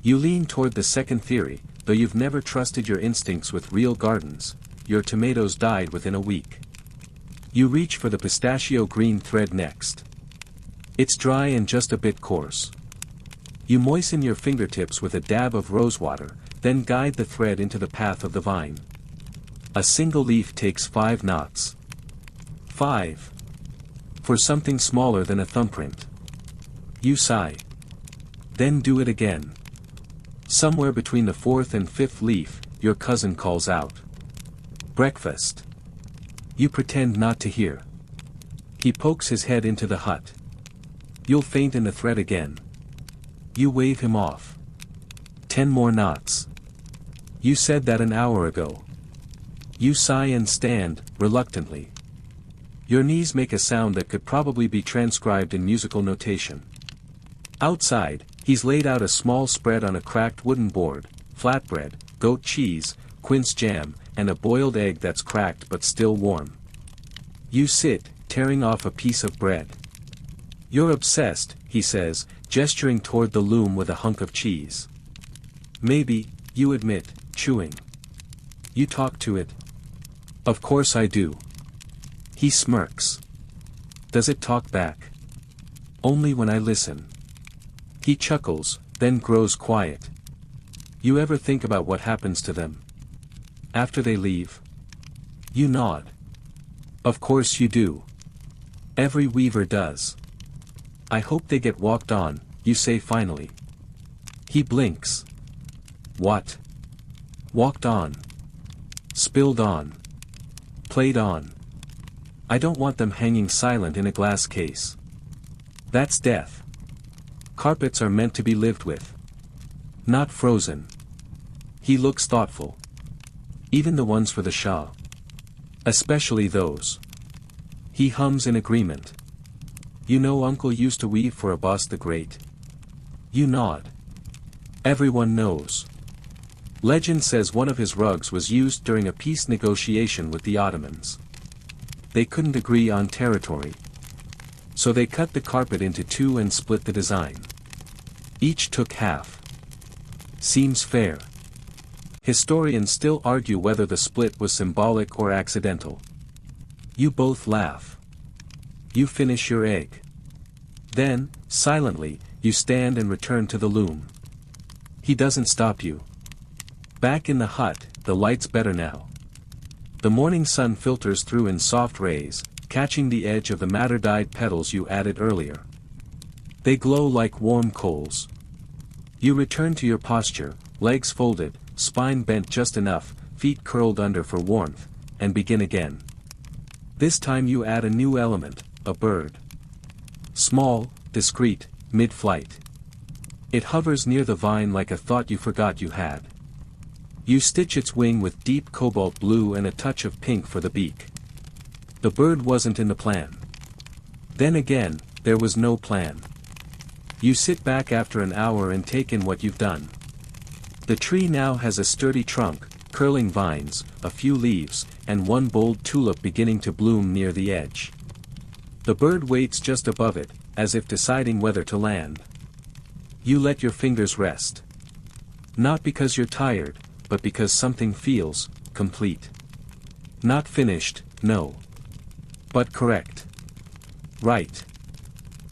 You lean toward the second theory, though you've never trusted your instincts with real gardens. Your tomatoes died within a week. You reach for the pistachio green thread next. It's dry and just a bit coarse. You moisten your fingertips with a dab of rosewater, then guide the thread into the path of the vine. A single leaf takes 5 knots. 5. For something smaller than a thumbprint. You sigh. Then do it again. Somewhere between the 4th and 5th leaf, your cousin calls out. Breakfast. You pretend not to hear. He pokes his head into the hut. You'll faint in the thread again. You wave him off. 10 more knots. You said that an hour ago. You sigh and stand, reluctantly. Your knees make a sound that could probably be transcribed in musical notation. Outside, he's laid out a small spread on a cracked wooden board, flatbread, goat cheese, quince jam, and a boiled egg that's cracked but still warm. You sit, tearing off a piece of bread. You're obsessed, he says, gesturing toward the loom with a hunk of cheese. Maybe, you admit, chewing. You talk to it. Of course I do. He smirks. Does it talk back? Only when I listen. He chuckles, then grows quiet. You ever think about what happens to them? After they leave? You nod. Of course you do. Every weaver does. I hope they get walked on, you say finally. He blinks. What? Walked on. Spilled on. Played on. I don't want them hanging silent in a glass case. That's death. Carpets are meant to be lived with. Not frozen. He looks thoughtful. Even the ones for the Shah. Especially those. He hums in agreement. You know Uncle used to weave for Abbas the Great. You nod. Everyone knows. Legend says one of his rugs was used during a peace negotiation with the Ottomans. They couldn't agree on territory. So they cut the carpet into 2 and split the design. Each took half. Seems fair. Historians still argue whether the split was symbolic or accidental. You both laugh. You finish your egg. Then, silently, you stand and return to the loom. He doesn't stop you. Back in the hut, the light's better now. The morning sun filters through in soft rays, catching the edge of the madder-dyed petals you added earlier. They glow like warm coals. You return to your posture, legs folded, spine bent just enough, feet curled under for warmth, and begin again. This time you add a new element, a bird. Small, discreet, mid-flight. It hovers near the vine like a thought you forgot you had. You stitch its wing with deep cobalt blue and a touch of pink for the beak. The bird wasn't in the plan. Then again, there was no plan. You sit back after an hour and take in what you've done. The tree now has a sturdy trunk, curling vines, a few leaves, and one bold tulip beginning to bloom near the edge. The bird waits just above it, as if deciding whether to land. You let your fingers rest. Not because you're tired, but because something feels complete. Not finished, no. But correct. Right.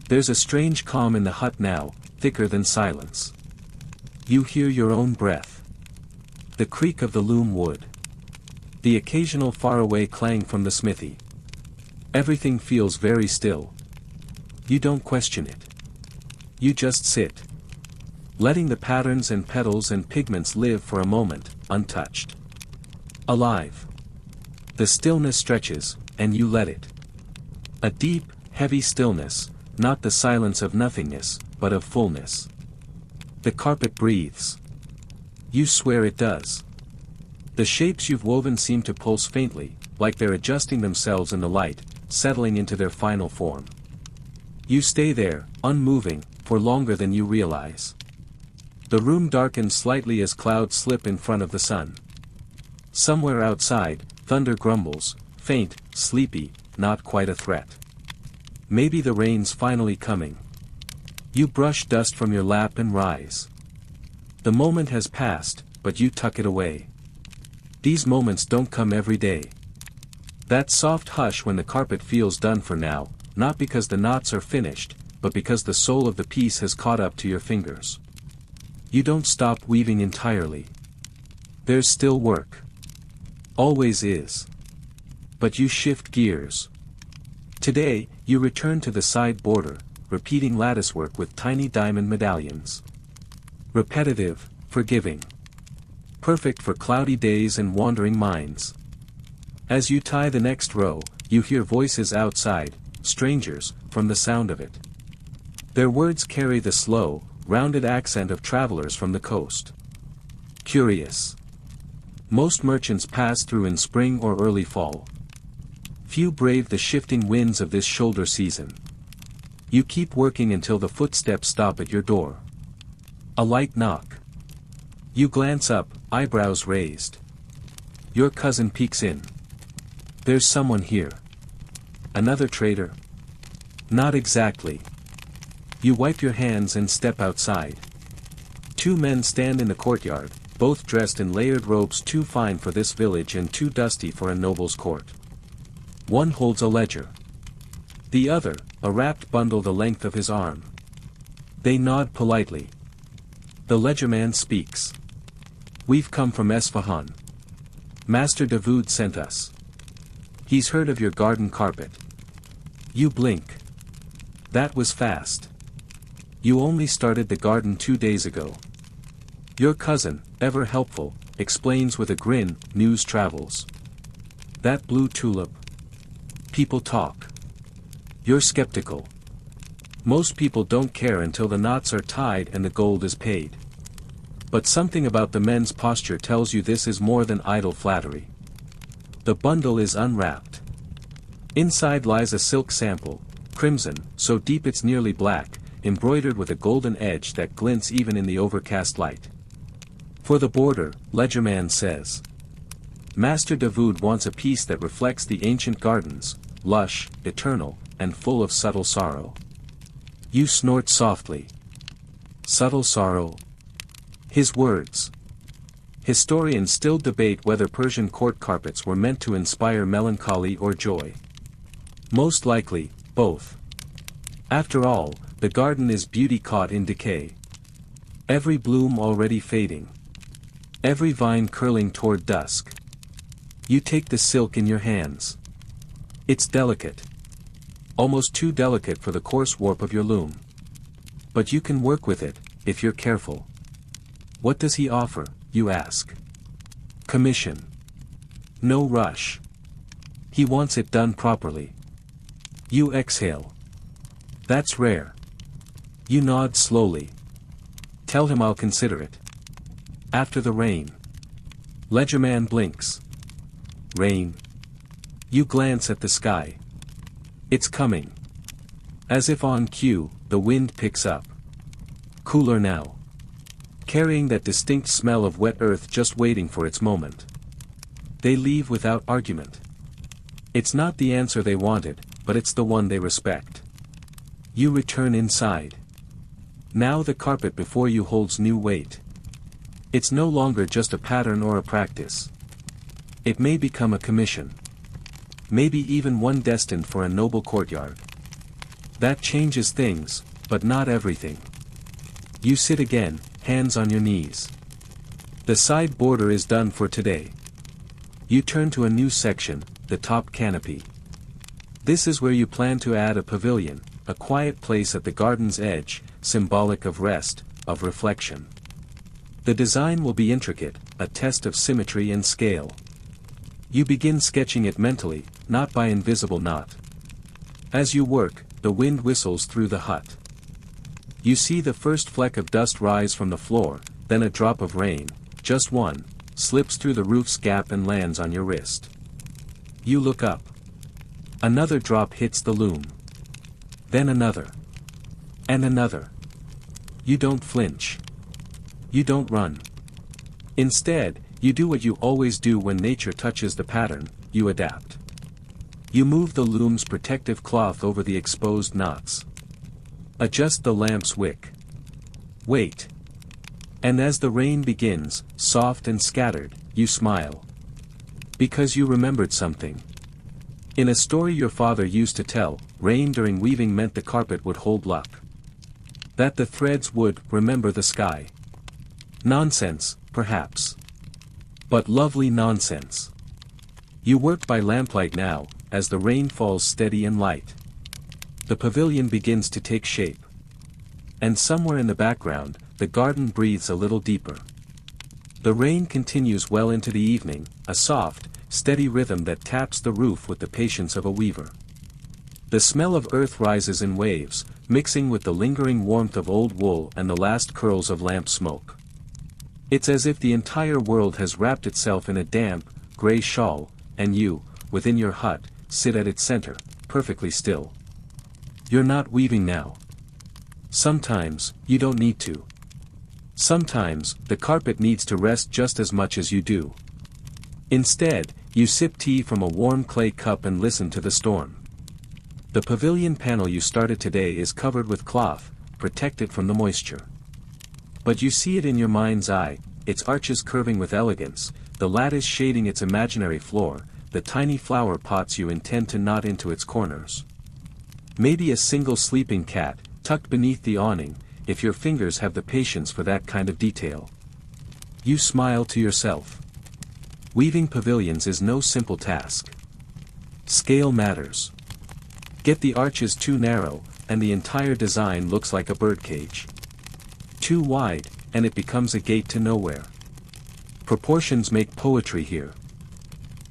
There's a strange calm in the hut now, thicker than silence. You hear your own breath. The creak of the loom wood. The occasional faraway clang from the smithy. Everything feels very still. You don't question it. You just sit. Letting the patterns and petals and pigments live for a moment, untouched. Alive. The stillness stretches, and you let it. A deep, heavy stillness, not the silence of nothingness, but of fullness. The carpet breathes. You swear it does. The shapes you've woven seem to pulse faintly, like they're adjusting themselves in the light, settling into their final form. You stay there, unmoving, for longer than you realize. The room darkens slightly as clouds slip in front of the sun. Somewhere outside, thunder grumbles, faint, sleepy, not quite a threat. Maybe the rain's finally coming. You brush dust from your lap and rise. The moment has passed, but you tuck it away. These moments don't come every day. That soft hush when the carpet feels done for now, not because the knots are finished, but because the soul of the piece has caught up to your fingers. You don't stop weaving entirely. There's still work. Always is. But you shift gears. Today, you return to the side border, repeating latticework with tiny diamond medallions. Repetitive, forgiving. Perfect for cloudy days and wandering minds. As you tie the next row, you hear voices outside, strangers, from the sound of it. Their words carry the slow, rounded accent of travelers from the coast. Curious. Most merchants pass through in spring or early fall. Few brave the shifting winds of this shoulder season. You keep working until the footsteps stop at your door. A light knock. You glance up, eyebrows raised. Your cousin peeks in. There's someone here. Another trader? Not exactly. You wipe your hands and step outside. Two men stand in the courtyard, both dressed in layered robes too fine for this village and too dusty for a noble's court. One holds a ledger. The other, a wrapped bundle the length of his arm. They nod politely. The ledgerman speaks. We've come from Esfahan. Master Davood sent us. He's heard of your garden carpet. You blink. That was fast. You only started the garden 2 days ago. Your cousin, ever helpful, explains with a grin, news travels. That blue tulip. People talk. You're skeptical. Most people don't care until the knots are tied and the gold is paid. But something about the men's posture tells you this is more than idle flattery. The bundle is unwrapped. Inside lies a silk sample, crimson, so deep it's nearly black, embroidered with a golden edge that glints even in the overcast light. For the border, ledgerman says. Master Davood wants a piece that reflects the ancient gardens, lush, eternal, and full of subtle sorrow. You snort softly. Subtle sorrow. His words. Historians still debate whether Persian court carpets were meant to inspire melancholy or joy. Most likely, both. After all, the garden is beauty caught in decay. Every bloom already fading. Every vine curling toward dusk. You take the silk in your hands. It's delicate. Almost too delicate for the coarse warp of your loom. But you can work with it, if you're careful. What does he offer, you ask? Commission. No rush. He wants it done properly. You exhale. That's rare. You nod slowly. Tell him I'll consider it. After the rain. Ledgerman blinks. Rain. You glance at the sky. It's coming. As if on cue, the wind picks up. Cooler now. Carrying that distinct smell of wet earth just waiting for its moment. They leave without argument. It's not the answer they wanted, but it's the one they respect. You return inside. Now the carpet before you holds new weight. It's no longer just a pattern or a practice. It may become a commission. Maybe even one destined for a noble courtyard. That changes things, but not everything. You sit again, hands on your knees. The side border is done for today. You turn to a new section, the top canopy. This is where you plan to add a pavilion, a quiet place at the garden's edge, symbolic of rest, of reflection. The design will be intricate, a test of symmetry and scale. You begin sketching it mentally, not by invisible knot. As you work, the wind whistles through the hut. You see the first fleck of dust rise from the floor, then a drop of rain, just one, slips through the roof's gap and lands on your wrist. You look up. Another drop hits the loom. Then another. And another. You don't flinch. You don't run. Instead, you do what you always do when nature touches the pattern, you adapt. You move the loom's protective cloth over the exposed knots. Adjust the lamp's wick. Wait. And as the rain begins, soft and scattered, you smile. Because you remembered something. In a story your father used to tell, rain during weaving meant the carpet would hold luck. That the threads would remember the sky. Nonsense, perhaps. But lovely nonsense. You work by lamplight now, as the rain falls steady and light. The pavilion begins to take shape. And somewhere in the background, the garden breathes a little deeper. The rain continues well into the evening, a soft, steady rhythm that taps the roof with the patience of a weaver. The smell of earth rises in waves, mixing with the lingering warmth of old wool and the last curls of lamp smoke. It's as if the entire world has wrapped itself in a damp, gray shawl, and you, within your hut, sit at its center, perfectly still. You're not weaving now. Sometimes, you don't need to. Sometimes, the carpet needs to rest just as much as you do. Instead, you sip tea from a warm clay cup and listen to the storm. The pavilion panel you started today is covered with cloth, protected from the moisture. But you see it in your mind's eye, its arches curving with elegance, the lattice shading its imaginary floor, the tiny flower pots you intend to knot into its corners. Maybe a single sleeping cat, tucked beneath the awning, if your fingers have the patience for that kind of detail. You smile to yourself. Weaving pavilions is no simple task. Scale matters. Get the arches too narrow, and the entire design looks like a birdcage. Too wide, and it becomes a gate to nowhere. Proportions make poetry here.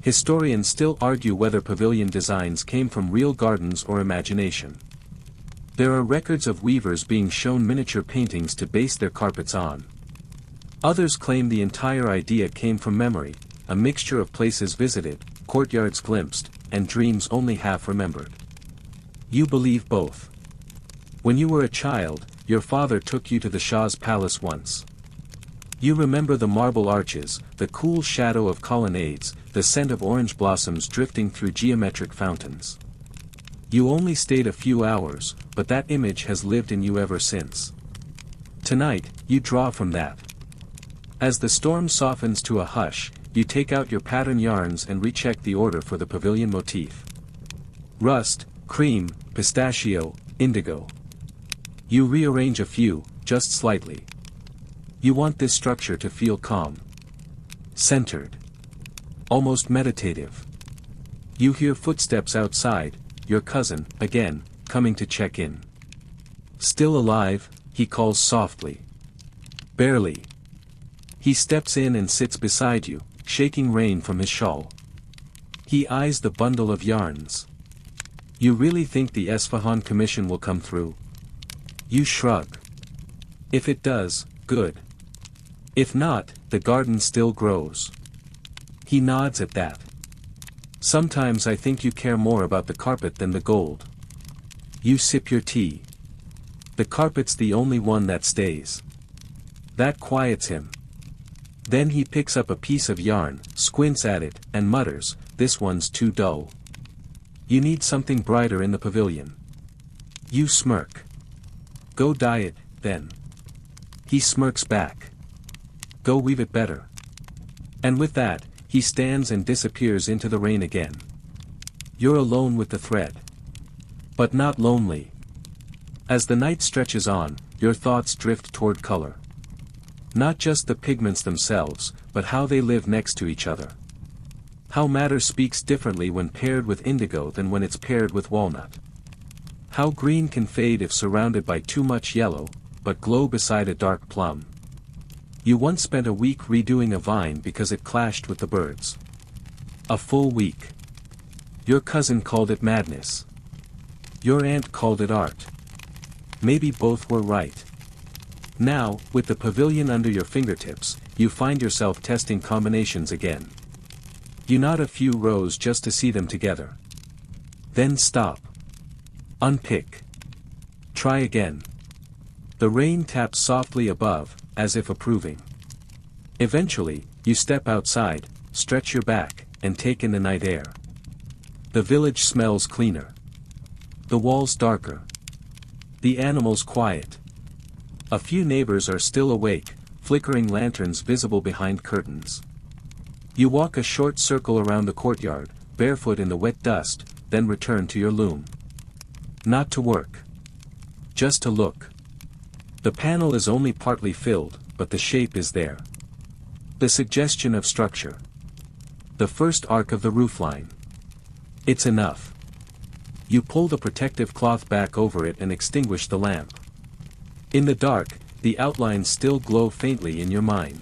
Historians still argue whether pavilion designs came from real gardens or imagination. There are records of weavers being shown miniature paintings to base their carpets on. Others claim the entire idea came from memory, a mixture of places visited, courtyards glimpsed, and dreams only half remembered. You believe both. When you were a child, your father took you to the Shah's palace once. You remember the marble arches, the cool shadow of colonnades, the scent of orange blossoms drifting through geometric fountains. You only stayed a few hours, but that image has lived in you ever since. Tonight, you draw from that. As the storm softens to a hush, you take out your pattern yarns and recheck the order for the pavilion motif. Rust, cream, pistachio, indigo. You rearrange a few, just slightly. You want this structure to feel calm. Centered. Almost meditative. You hear footsteps outside, your cousin, again, coming to check in. Still alive, he calls softly. Barely. He steps in and sits beside you, shaking rain from his shawl. He eyes the bundle of yarns. You really think the Esfahan commission will come through? You shrug. If it does, good. If not, the garden still grows. He nods at that. Sometimes I think you care more about the carpet than the gold. You sip your tea. The carpet's the only one that stays. That quiets him. Then he picks up a piece of yarn, squints at it, and mutters, "This one's too dull. You need something brighter in the pavilion." You smirk. Go dye it, then. He smirks back. Go weave it better. And with that, he stands and disappears into the rain again. You're alone with the thread. But not lonely. As the night stretches on, your thoughts drift toward color. Not just the pigments themselves, but how they live next to each other. How madder speaks differently when paired with indigo than when it's paired with walnut. How green can fade if surrounded by too much yellow, but glow beside a dark plum. You once spent a week redoing a vine because it clashed with the birds. A full week. Your cousin called it madness. Your aunt called it art. Maybe both were right. Now, with the pavilion under your fingertips, you find yourself testing combinations again. You knot a few rows just to see them together. Then stop. Unpick. Try again. The rain taps softly above, as if approving. Eventually, you step outside, stretch your back, and take in the night air. The village smells cleaner. The walls darker. The animals quiet. A few neighbors are still awake, flickering lanterns visible behind curtains. You walk a short circle around the courtyard, barefoot in the wet dust, then return to your loom. Not to work. Just to look. The panel is only partly filled, but the shape is there. The suggestion of structure. The first arc of the roofline. It's enough. You pull the protective cloth back over it and extinguish the lamp. In the dark, the outlines still glow faintly in your mind.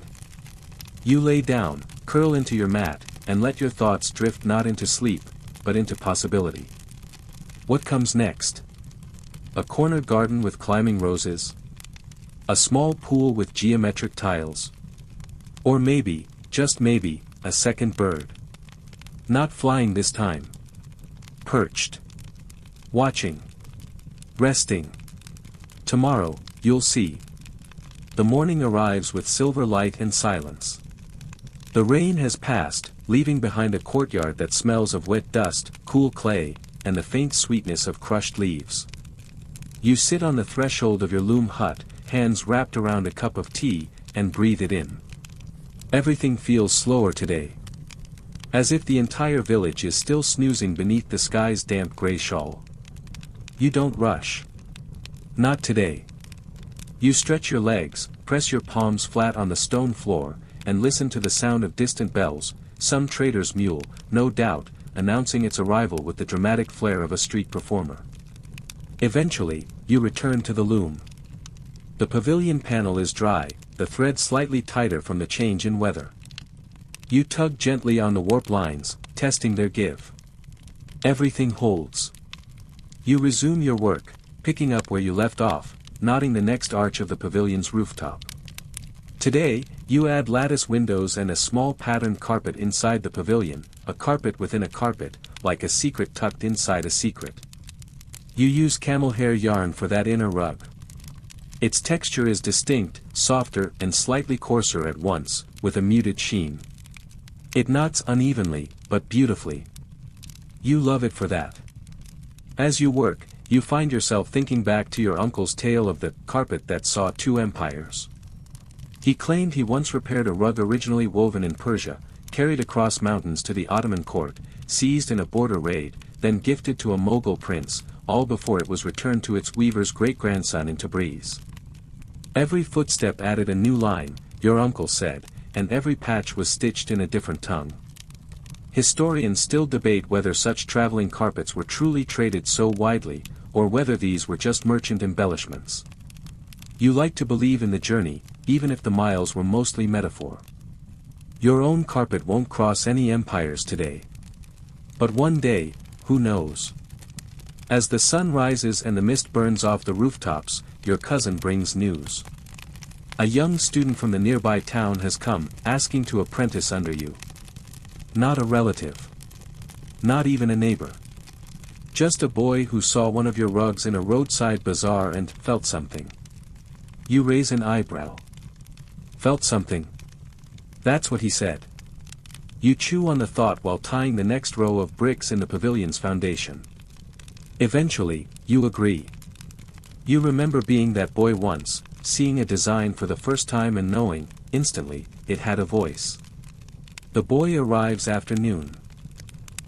You lay down, curl into your mat, and let your thoughts drift not into sleep, but into possibility. What comes next? A corner garden with climbing roses? A small pool with geometric tiles? Or maybe, just maybe, a second bird. Not flying this time. Perched. Watching. Resting. Tomorrow, you'll see. The morning arrives with silver light and silence. The rain has passed, leaving behind a courtyard that smells of wet dust, cool clay, and the faint sweetness of crushed leaves. You sit on the threshold of your loom hut, hands wrapped around a cup of tea, and breathe it in. Everything feels slower today. As if the entire village is still snoozing beneath the sky's damp gray shawl. You don't rush. Not today. You stretch your legs, press your palms flat on the stone floor, and listen to the sound of distant bells, some trader's mule, no doubt, announcing its arrival with the dramatic flair of a street performer. Eventually, you return to the loom. The pavilion panel is dry, the thread slightly tighter from the change in weather. You tug gently on the warp lines, testing their give. Everything holds. You resume your work, picking up where you left off, knotting the next arch of the pavilion's rooftop. Today, you add lattice windows and a small patterned carpet inside the pavilion, a carpet within a carpet, like a secret tucked inside a secret. You use camel hair yarn for that inner rug. Its texture is distinct, softer and slightly coarser at once, with a muted sheen. It knots unevenly, but beautifully. You love it for that. As you work, you find yourself thinking back to your uncle's tale of the carpet that saw two empires. He claimed he once repaired a rug originally woven in Persia, carried across mountains to the Ottoman court, seized in a border raid, then gifted to a Mughal prince, all before it was returned to its weaver's great-grandson in Tabriz. Every footstep added a new line, your uncle said, and every patch was stitched in a different tongue. Historians still debate whether such traveling carpets were truly traded so widely, or whether these were just merchant embellishments. You like to believe in the journey, even if the miles were mostly metaphor. Your own carpet won't cross any empires today. But one day, who knows? As the sun rises and the mist burns off the rooftops, your cousin brings news. A young student from the nearby town has come, asking to apprentice under you. Not a relative. Not even a neighbor. Just a boy who saw one of your rugs in a roadside bazaar and felt something. You raise an eyebrow. Felt something? That's what he said. You chew on the thought while tying the next row of bricks in the pavilion's foundation. Eventually, you agree. You remember being that boy once, seeing a design for the first time and knowing, instantly, it had a voice. The boy arrives after noon.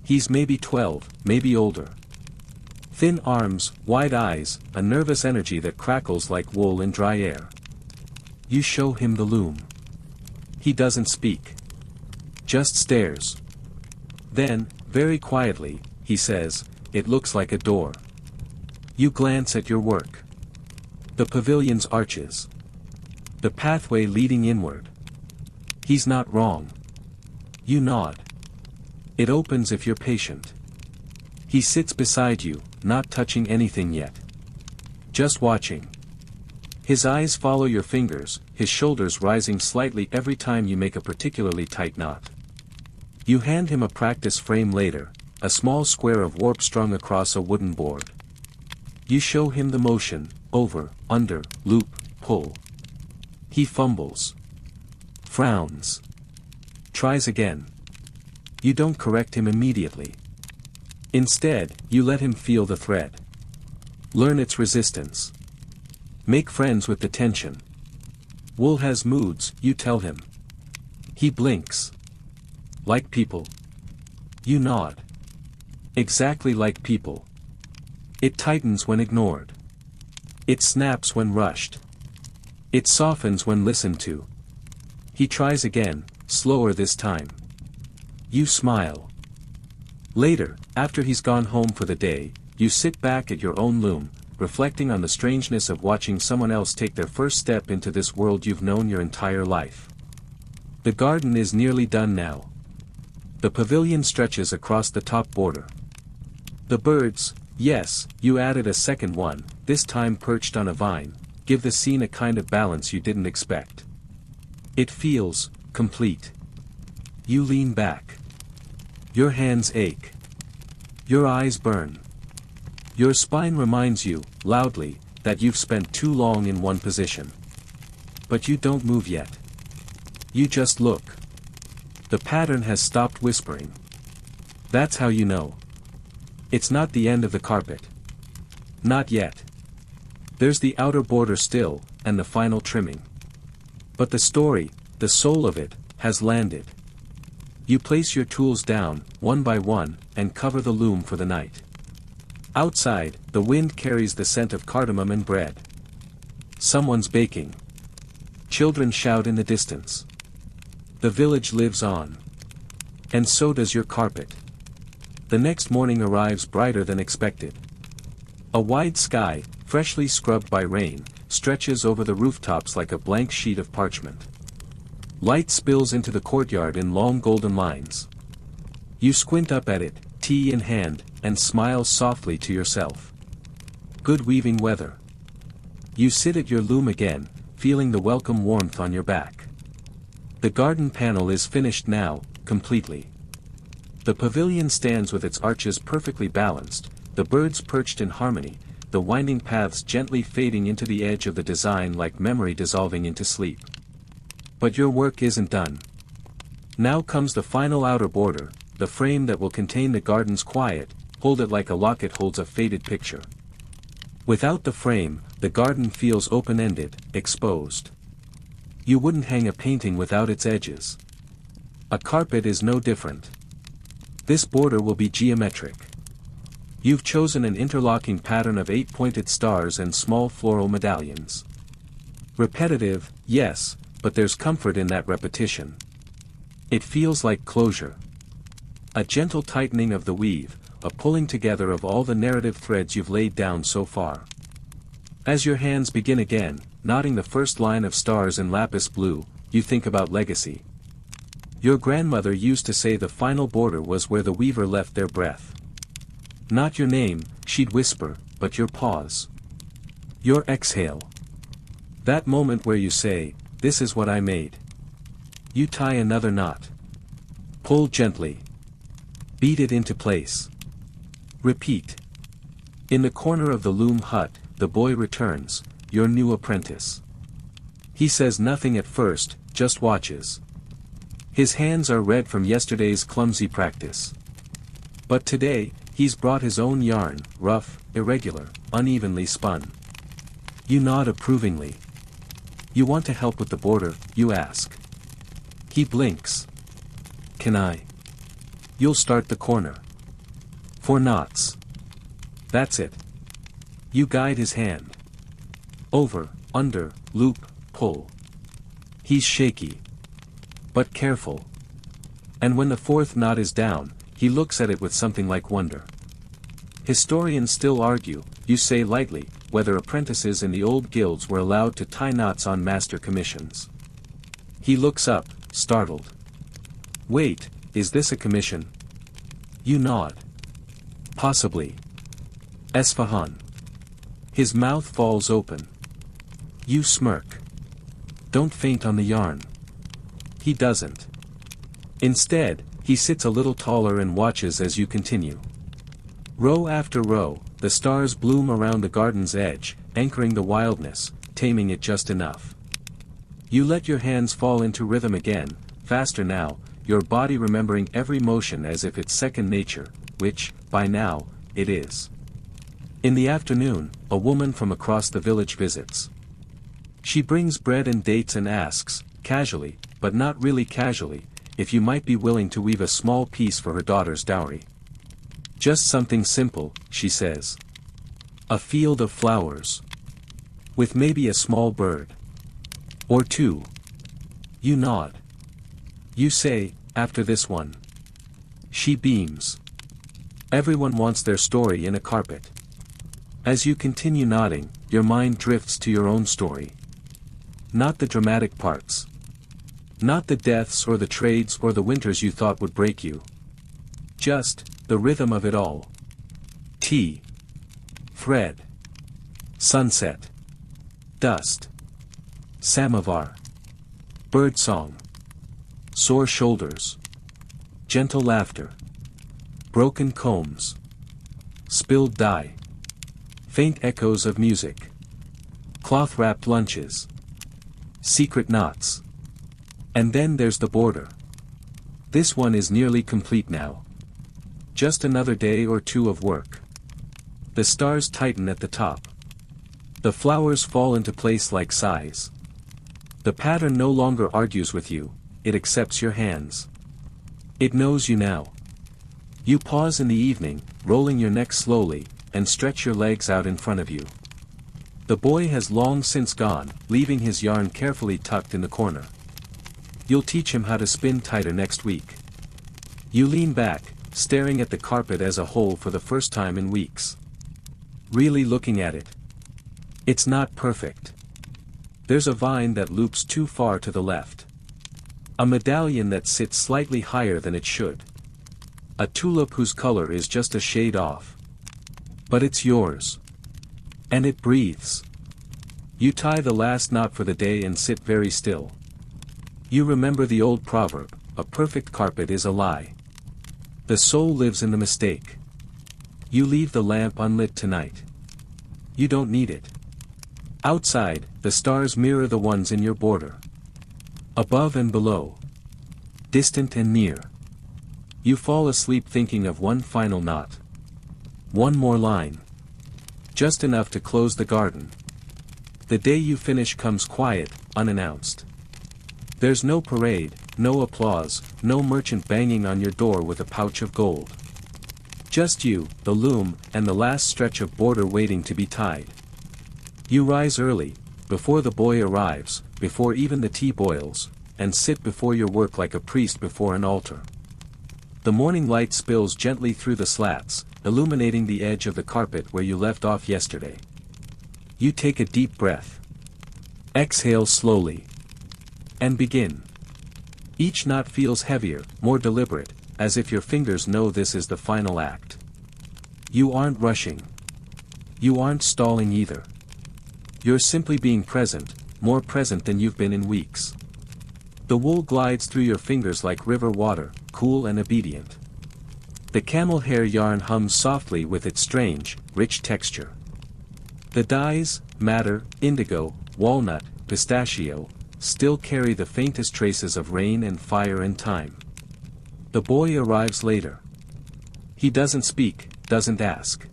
He's maybe 12, maybe older. Thin arms, wide eyes, a nervous energy that crackles like wool in dry air. You show him the loom. He doesn't speak. Just stares. Then, very quietly, he says, "It looks like a door." You glance at your work. The pavilion's arches. The pathway leading inward. He's not wrong. You nod. It opens if you're patient. He sits beside you, not touching anything yet. Just watching. His eyes follow your fingers, his shoulders rising slightly every time you make a particularly tight knot. You hand him a practice frame later, a small square of warp strung across a wooden board. You show him the motion, over, under, loop, pull. He fumbles. Frowns. Tries again. You don't correct him immediately. Instead, you let him feel the thread. Learn its resistance. Make friends with the tension. Wool has moods, you tell him. He blinks. Like people. You nod. Exactly like people. It tightens when ignored. It snaps when rushed. It softens when listened to. He tries again, slower this time. You smile. Later, after he's gone home for the day, you sit back at your own loom, reflecting on the strangeness of watching someone else take their first step into this world you've known your entire life. The garden is nearly done now. The pavilion stretches across the top border. The birds, yes, you added a second one, this time perched on a vine, give the scene a kind of balance you didn't expect. It feels complete. You lean back. Your hands ache. Your eyes burn. Your spine reminds you, loudly, that you've spent too long in one position. But you don't move yet. You just look. The pattern has stopped whispering. That's how you know. It's not the end of the carpet. Not yet. There's the outer border still, and the final trimming. But the story, the soul of it, has landed. You place your tools down, one by one, and cover the loom for the night. Outside, the wind carries the scent of cardamom and bread. Someone's baking. Children shout in the distance. The village lives on. And so does your carpet. The next morning arrives brighter than expected. A wide sky, freshly scrubbed by rain, stretches over the rooftops like a blank sheet of parchment. Light spills into the courtyard in long golden lines. You squint up at it, tea in hand, and smile softly to yourself. Good weaving weather. You sit at your loom again, feeling the welcome warmth on your back. The garden panel is finished now, completely. The pavilion stands with its arches perfectly balanced, the birds perched in harmony, the winding paths gently fading into the edge of the design like memory dissolving into sleep. But your work isn't done. Now comes the final outer border, the frame that will contain the garden's quiet, hold it like a locket holds a faded picture. Without the frame, the garden feels open-ended, exposed. You wouldn't hang a painting without its edges. A carpet is no different. This border will be geometric. You've chosen an interlocking pattern of 8-pointed stars and small floral medallions. Repetitive, yes, but there's comfort in that repetition. It feels like closure. A gentle tightening of the weave, a pulling together of all the narrative threads you've laid down so far. As your hands begin again, knotting the first line of stars in lapis blue, you think about legacy. Your grandmother used to say the final border was where the weaver left their breath. Not your name, she'd whisper, but your pause. Your exhale. That moment where you say, "This is what I made." You tie another knot. Pull gently. Beat it into place. Repeat. In the corner of the loom hut, the boy returns, your new apprentice. He says nothing at first, just watches. His hands are red from yesterday's clumsy practice. But today, he's brought his own yarn, rough, irregular, unevenly spun. You nod approvingly. You want to help with the border, you ask. He blinks. Can I? You'll start the corner. 4 knots. That's it. You guide his hand. Over, under, loop, pull. He's shaky. But careful. And when the 4th knot is down, he looks at it with something like wonder. Historians still argue, you say lightly, whether apprentices in the old guilds were allowed to tie knots on master commissions. He looks up, startled. Wait, is this a commission? You nod. Possibly. Esfahan. His mouth falls open. You smirk. Don't faint on the yarn. He doesn't. Instead, he sits a little taller and watches as you continue. Row after row, the stars bloom around the garden's edge, anchoring the wildness, taming it just enough. You let your hands fall into rhythm again, faster now, your body remembering every motion as if it's second nature, which, by now, it is. In the afternoon, a woman from across the village visits. She brings bread and dates and asks, casually, but not really casually, if you might be willing to weave a small piece for her daughter's dowry. Just something simple, she says. A field of flowers. With maybe a small bird. Or two. You nod. You say, after this one. She beams. Everyone wants their story in a carpet. As you continue nodding, your mind drifts to your own story. Not the dramatic parts. Not the deaths or the trades or the winters you thought would break you. Just, the rhythm of it all. Tea. Thread. Sunset. Dust. Samovar. Birdsong. Sore shoulders. Gentle laughter. Broken combs. Spilled dye. Faint echoes of music. Cloth-wrapped lunches. Secret knots. And then there's the border. This one is nearly complete now. Just another day or two of work. The stars tighten at the top. The flowers fall into place like sighs. The pattern no longer argues with you, it accepts your hands. It knows you now. You pause in the evening, rolling your neck slowly, and stretch your legs out in front of you. The boy has long since gone, leaving his yarn carefully tucked in the corner. You'll teach him how to spin tighter next week. You lean back, staring at the carpet as a whole for the first time in weeks. Really looking at it. It's not perfect. There's a vine that loops too far to the left. A medallion that sits slightly higher than it should. A tulip whose color is just a shade off. But it's yours. And it breathes. You tie the last knot for the day and sit very still. You remember the old proverb, a perfect carpet is a lie. The soul lives in the mistake. You leave the lamp unlit tonight. You don't need it. Outside, the stars mirror the ones in your border. Above and below. Distant and near. You fall asleep thinking of one final knot. One more line. Just enough to close the garden. The day you finish comes quiet, unannounced. There's no parade, no applause, no merchant banging on your door with a pouch of gold. Just you, the loom, and the last stretch of border waiting to be tied. You rise early, before the boy arrives, before even the tea boils, and sit before your work like a priest before an altar. The morning light spills gently through the slats, illuminating the edge of the carpet where you left off yesterday. You take a deep breath. Exhale slowly. And begin. Each knot feels heavier, more deliberate, as if your fingers know this is the final act. You aren't rushing. You aren't stalling either. You're simply being present, more present than you've been in weeks. The wool glides through your fingers like river water, cool and obedient. The camel hair yarn hums softly with its strange, rich texture. The dyes, madder, indigo, walnut, pistachio, still carry the faintest traces of rain and fire and time. The boy arrives later. He doesn't speak, doesn't ask.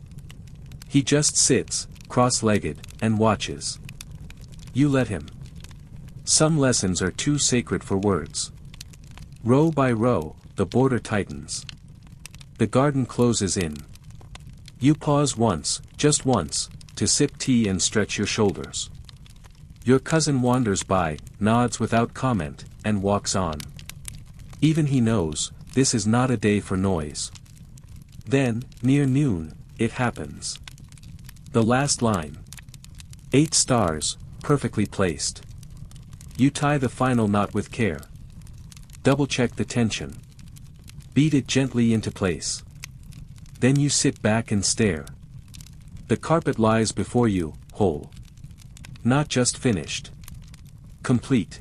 He just sits, cross-legged, and watches. You let him. Some lessons are too sacred for words. Row by row, the border tightens. The garden closes in. You pause once, just once, to sip tea and stretch your shoulders. Your cousin wanders by, nods without comment, and walks on. Even he knows, this is not a day for noise. Then, near noon, it happens. The last line. 8 stars, perfectly placed. You tie the final knot with care. Double-check the tension. Beat it gently into place. Then you sit back and stare. The carpet lies before you, whole. Not just finished. Complete.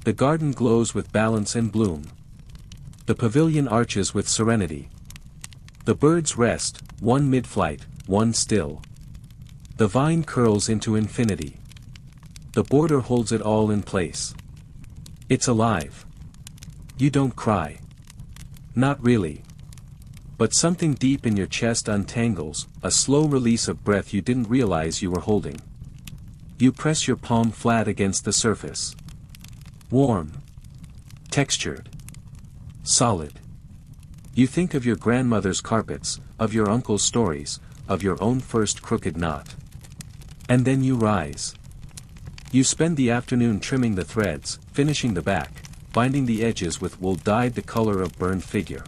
The garden glows with balance and bloom. The pavilion arches with serenity. The birds rest, one mid-flight, one still. The vine curls into infinity. The border holds it all in place. It's alive. You don't cry. Not really. But something deep in your chest untangles, a slow release of breath you didn't realize you were holding. You press your palm flat against the surface. Warm. Textured. Solid. You think of your grandmother's carpets, of your uncle's stories, of your own first crooked knot. And then you rise. You spend the afternoon trimming the threads, finishing the back, binding the edges with wool dyed the color of burned figure.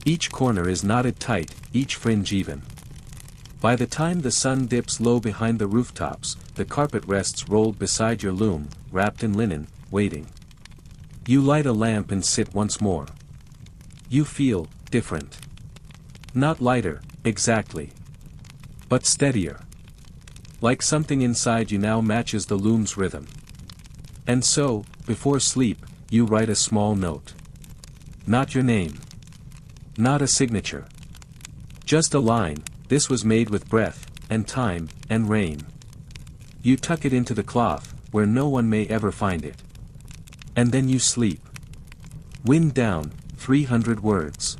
Each corner is knotted tight, each fringe even. By the time the sun dips low behind the rooftops, the carpet rests rolled beside your loom, wrapped in linen, waiting. You light a lamp and sit once more. You feel different. Not lighter, exactly. But steadier. Like something inside you now matches the loom's rhythm. And so, before sleep, you write a small note. Not your name. Not a signature. Just a line, this was made with breath, and time, and rain. You tuck it into the cloth, where no one may ever find it. And then you sleep. Wind down, 300 words.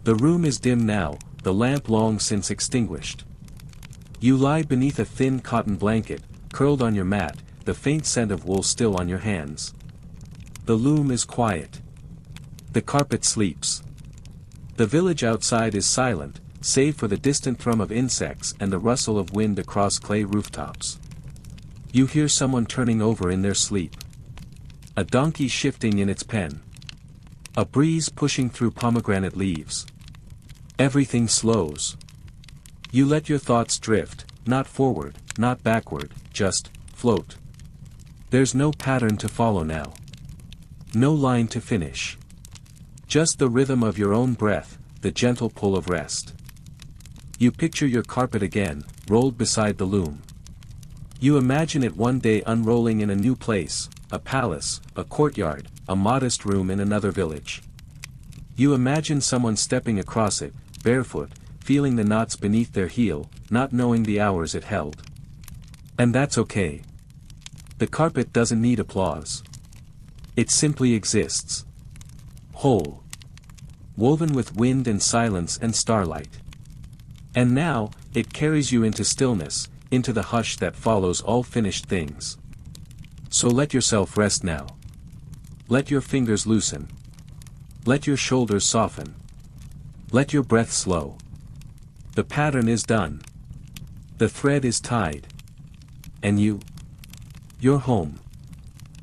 The room is dim now, the lamp long since extinguished. You lie beneath a thin cotton blanket, curled on your mat, the faint scent of wool still on your hands. The loom is quiet. The carpet sleeps. The village outside is silent, save for the distant thrum of insects and the rustle of wind across clay rooftops. You hear someone turning over in their sleep. A donkey shifting in its pen. A breeze pushing through pomegranate leaves. Everything slows. You let your thoughts drift, not forward, not backward, just float. There's no pattern to follow now. No line to finish. Just the rhythm of your own breath, the gentle pull of rest. You picture your carpet again, rolled beside the loom. You imagine it one day unrolling in a new place, a palace, a courtyard, a modest room in another village. You imagine someone stepping across it, barefoot, feeling the knots beneath their heel, not knowing the hours it held. And that's okay. The carpet doesn't need applause. It simply exists. Whole. Woven with wind and silence and starlight. And now, it carries you into stillness, into the hush that follows all finished things. So let yourself rest now. Let your fingers loosen. Let your shoulders soften. Let your breath slow. The pattern is done. The thread is tied. And you're home.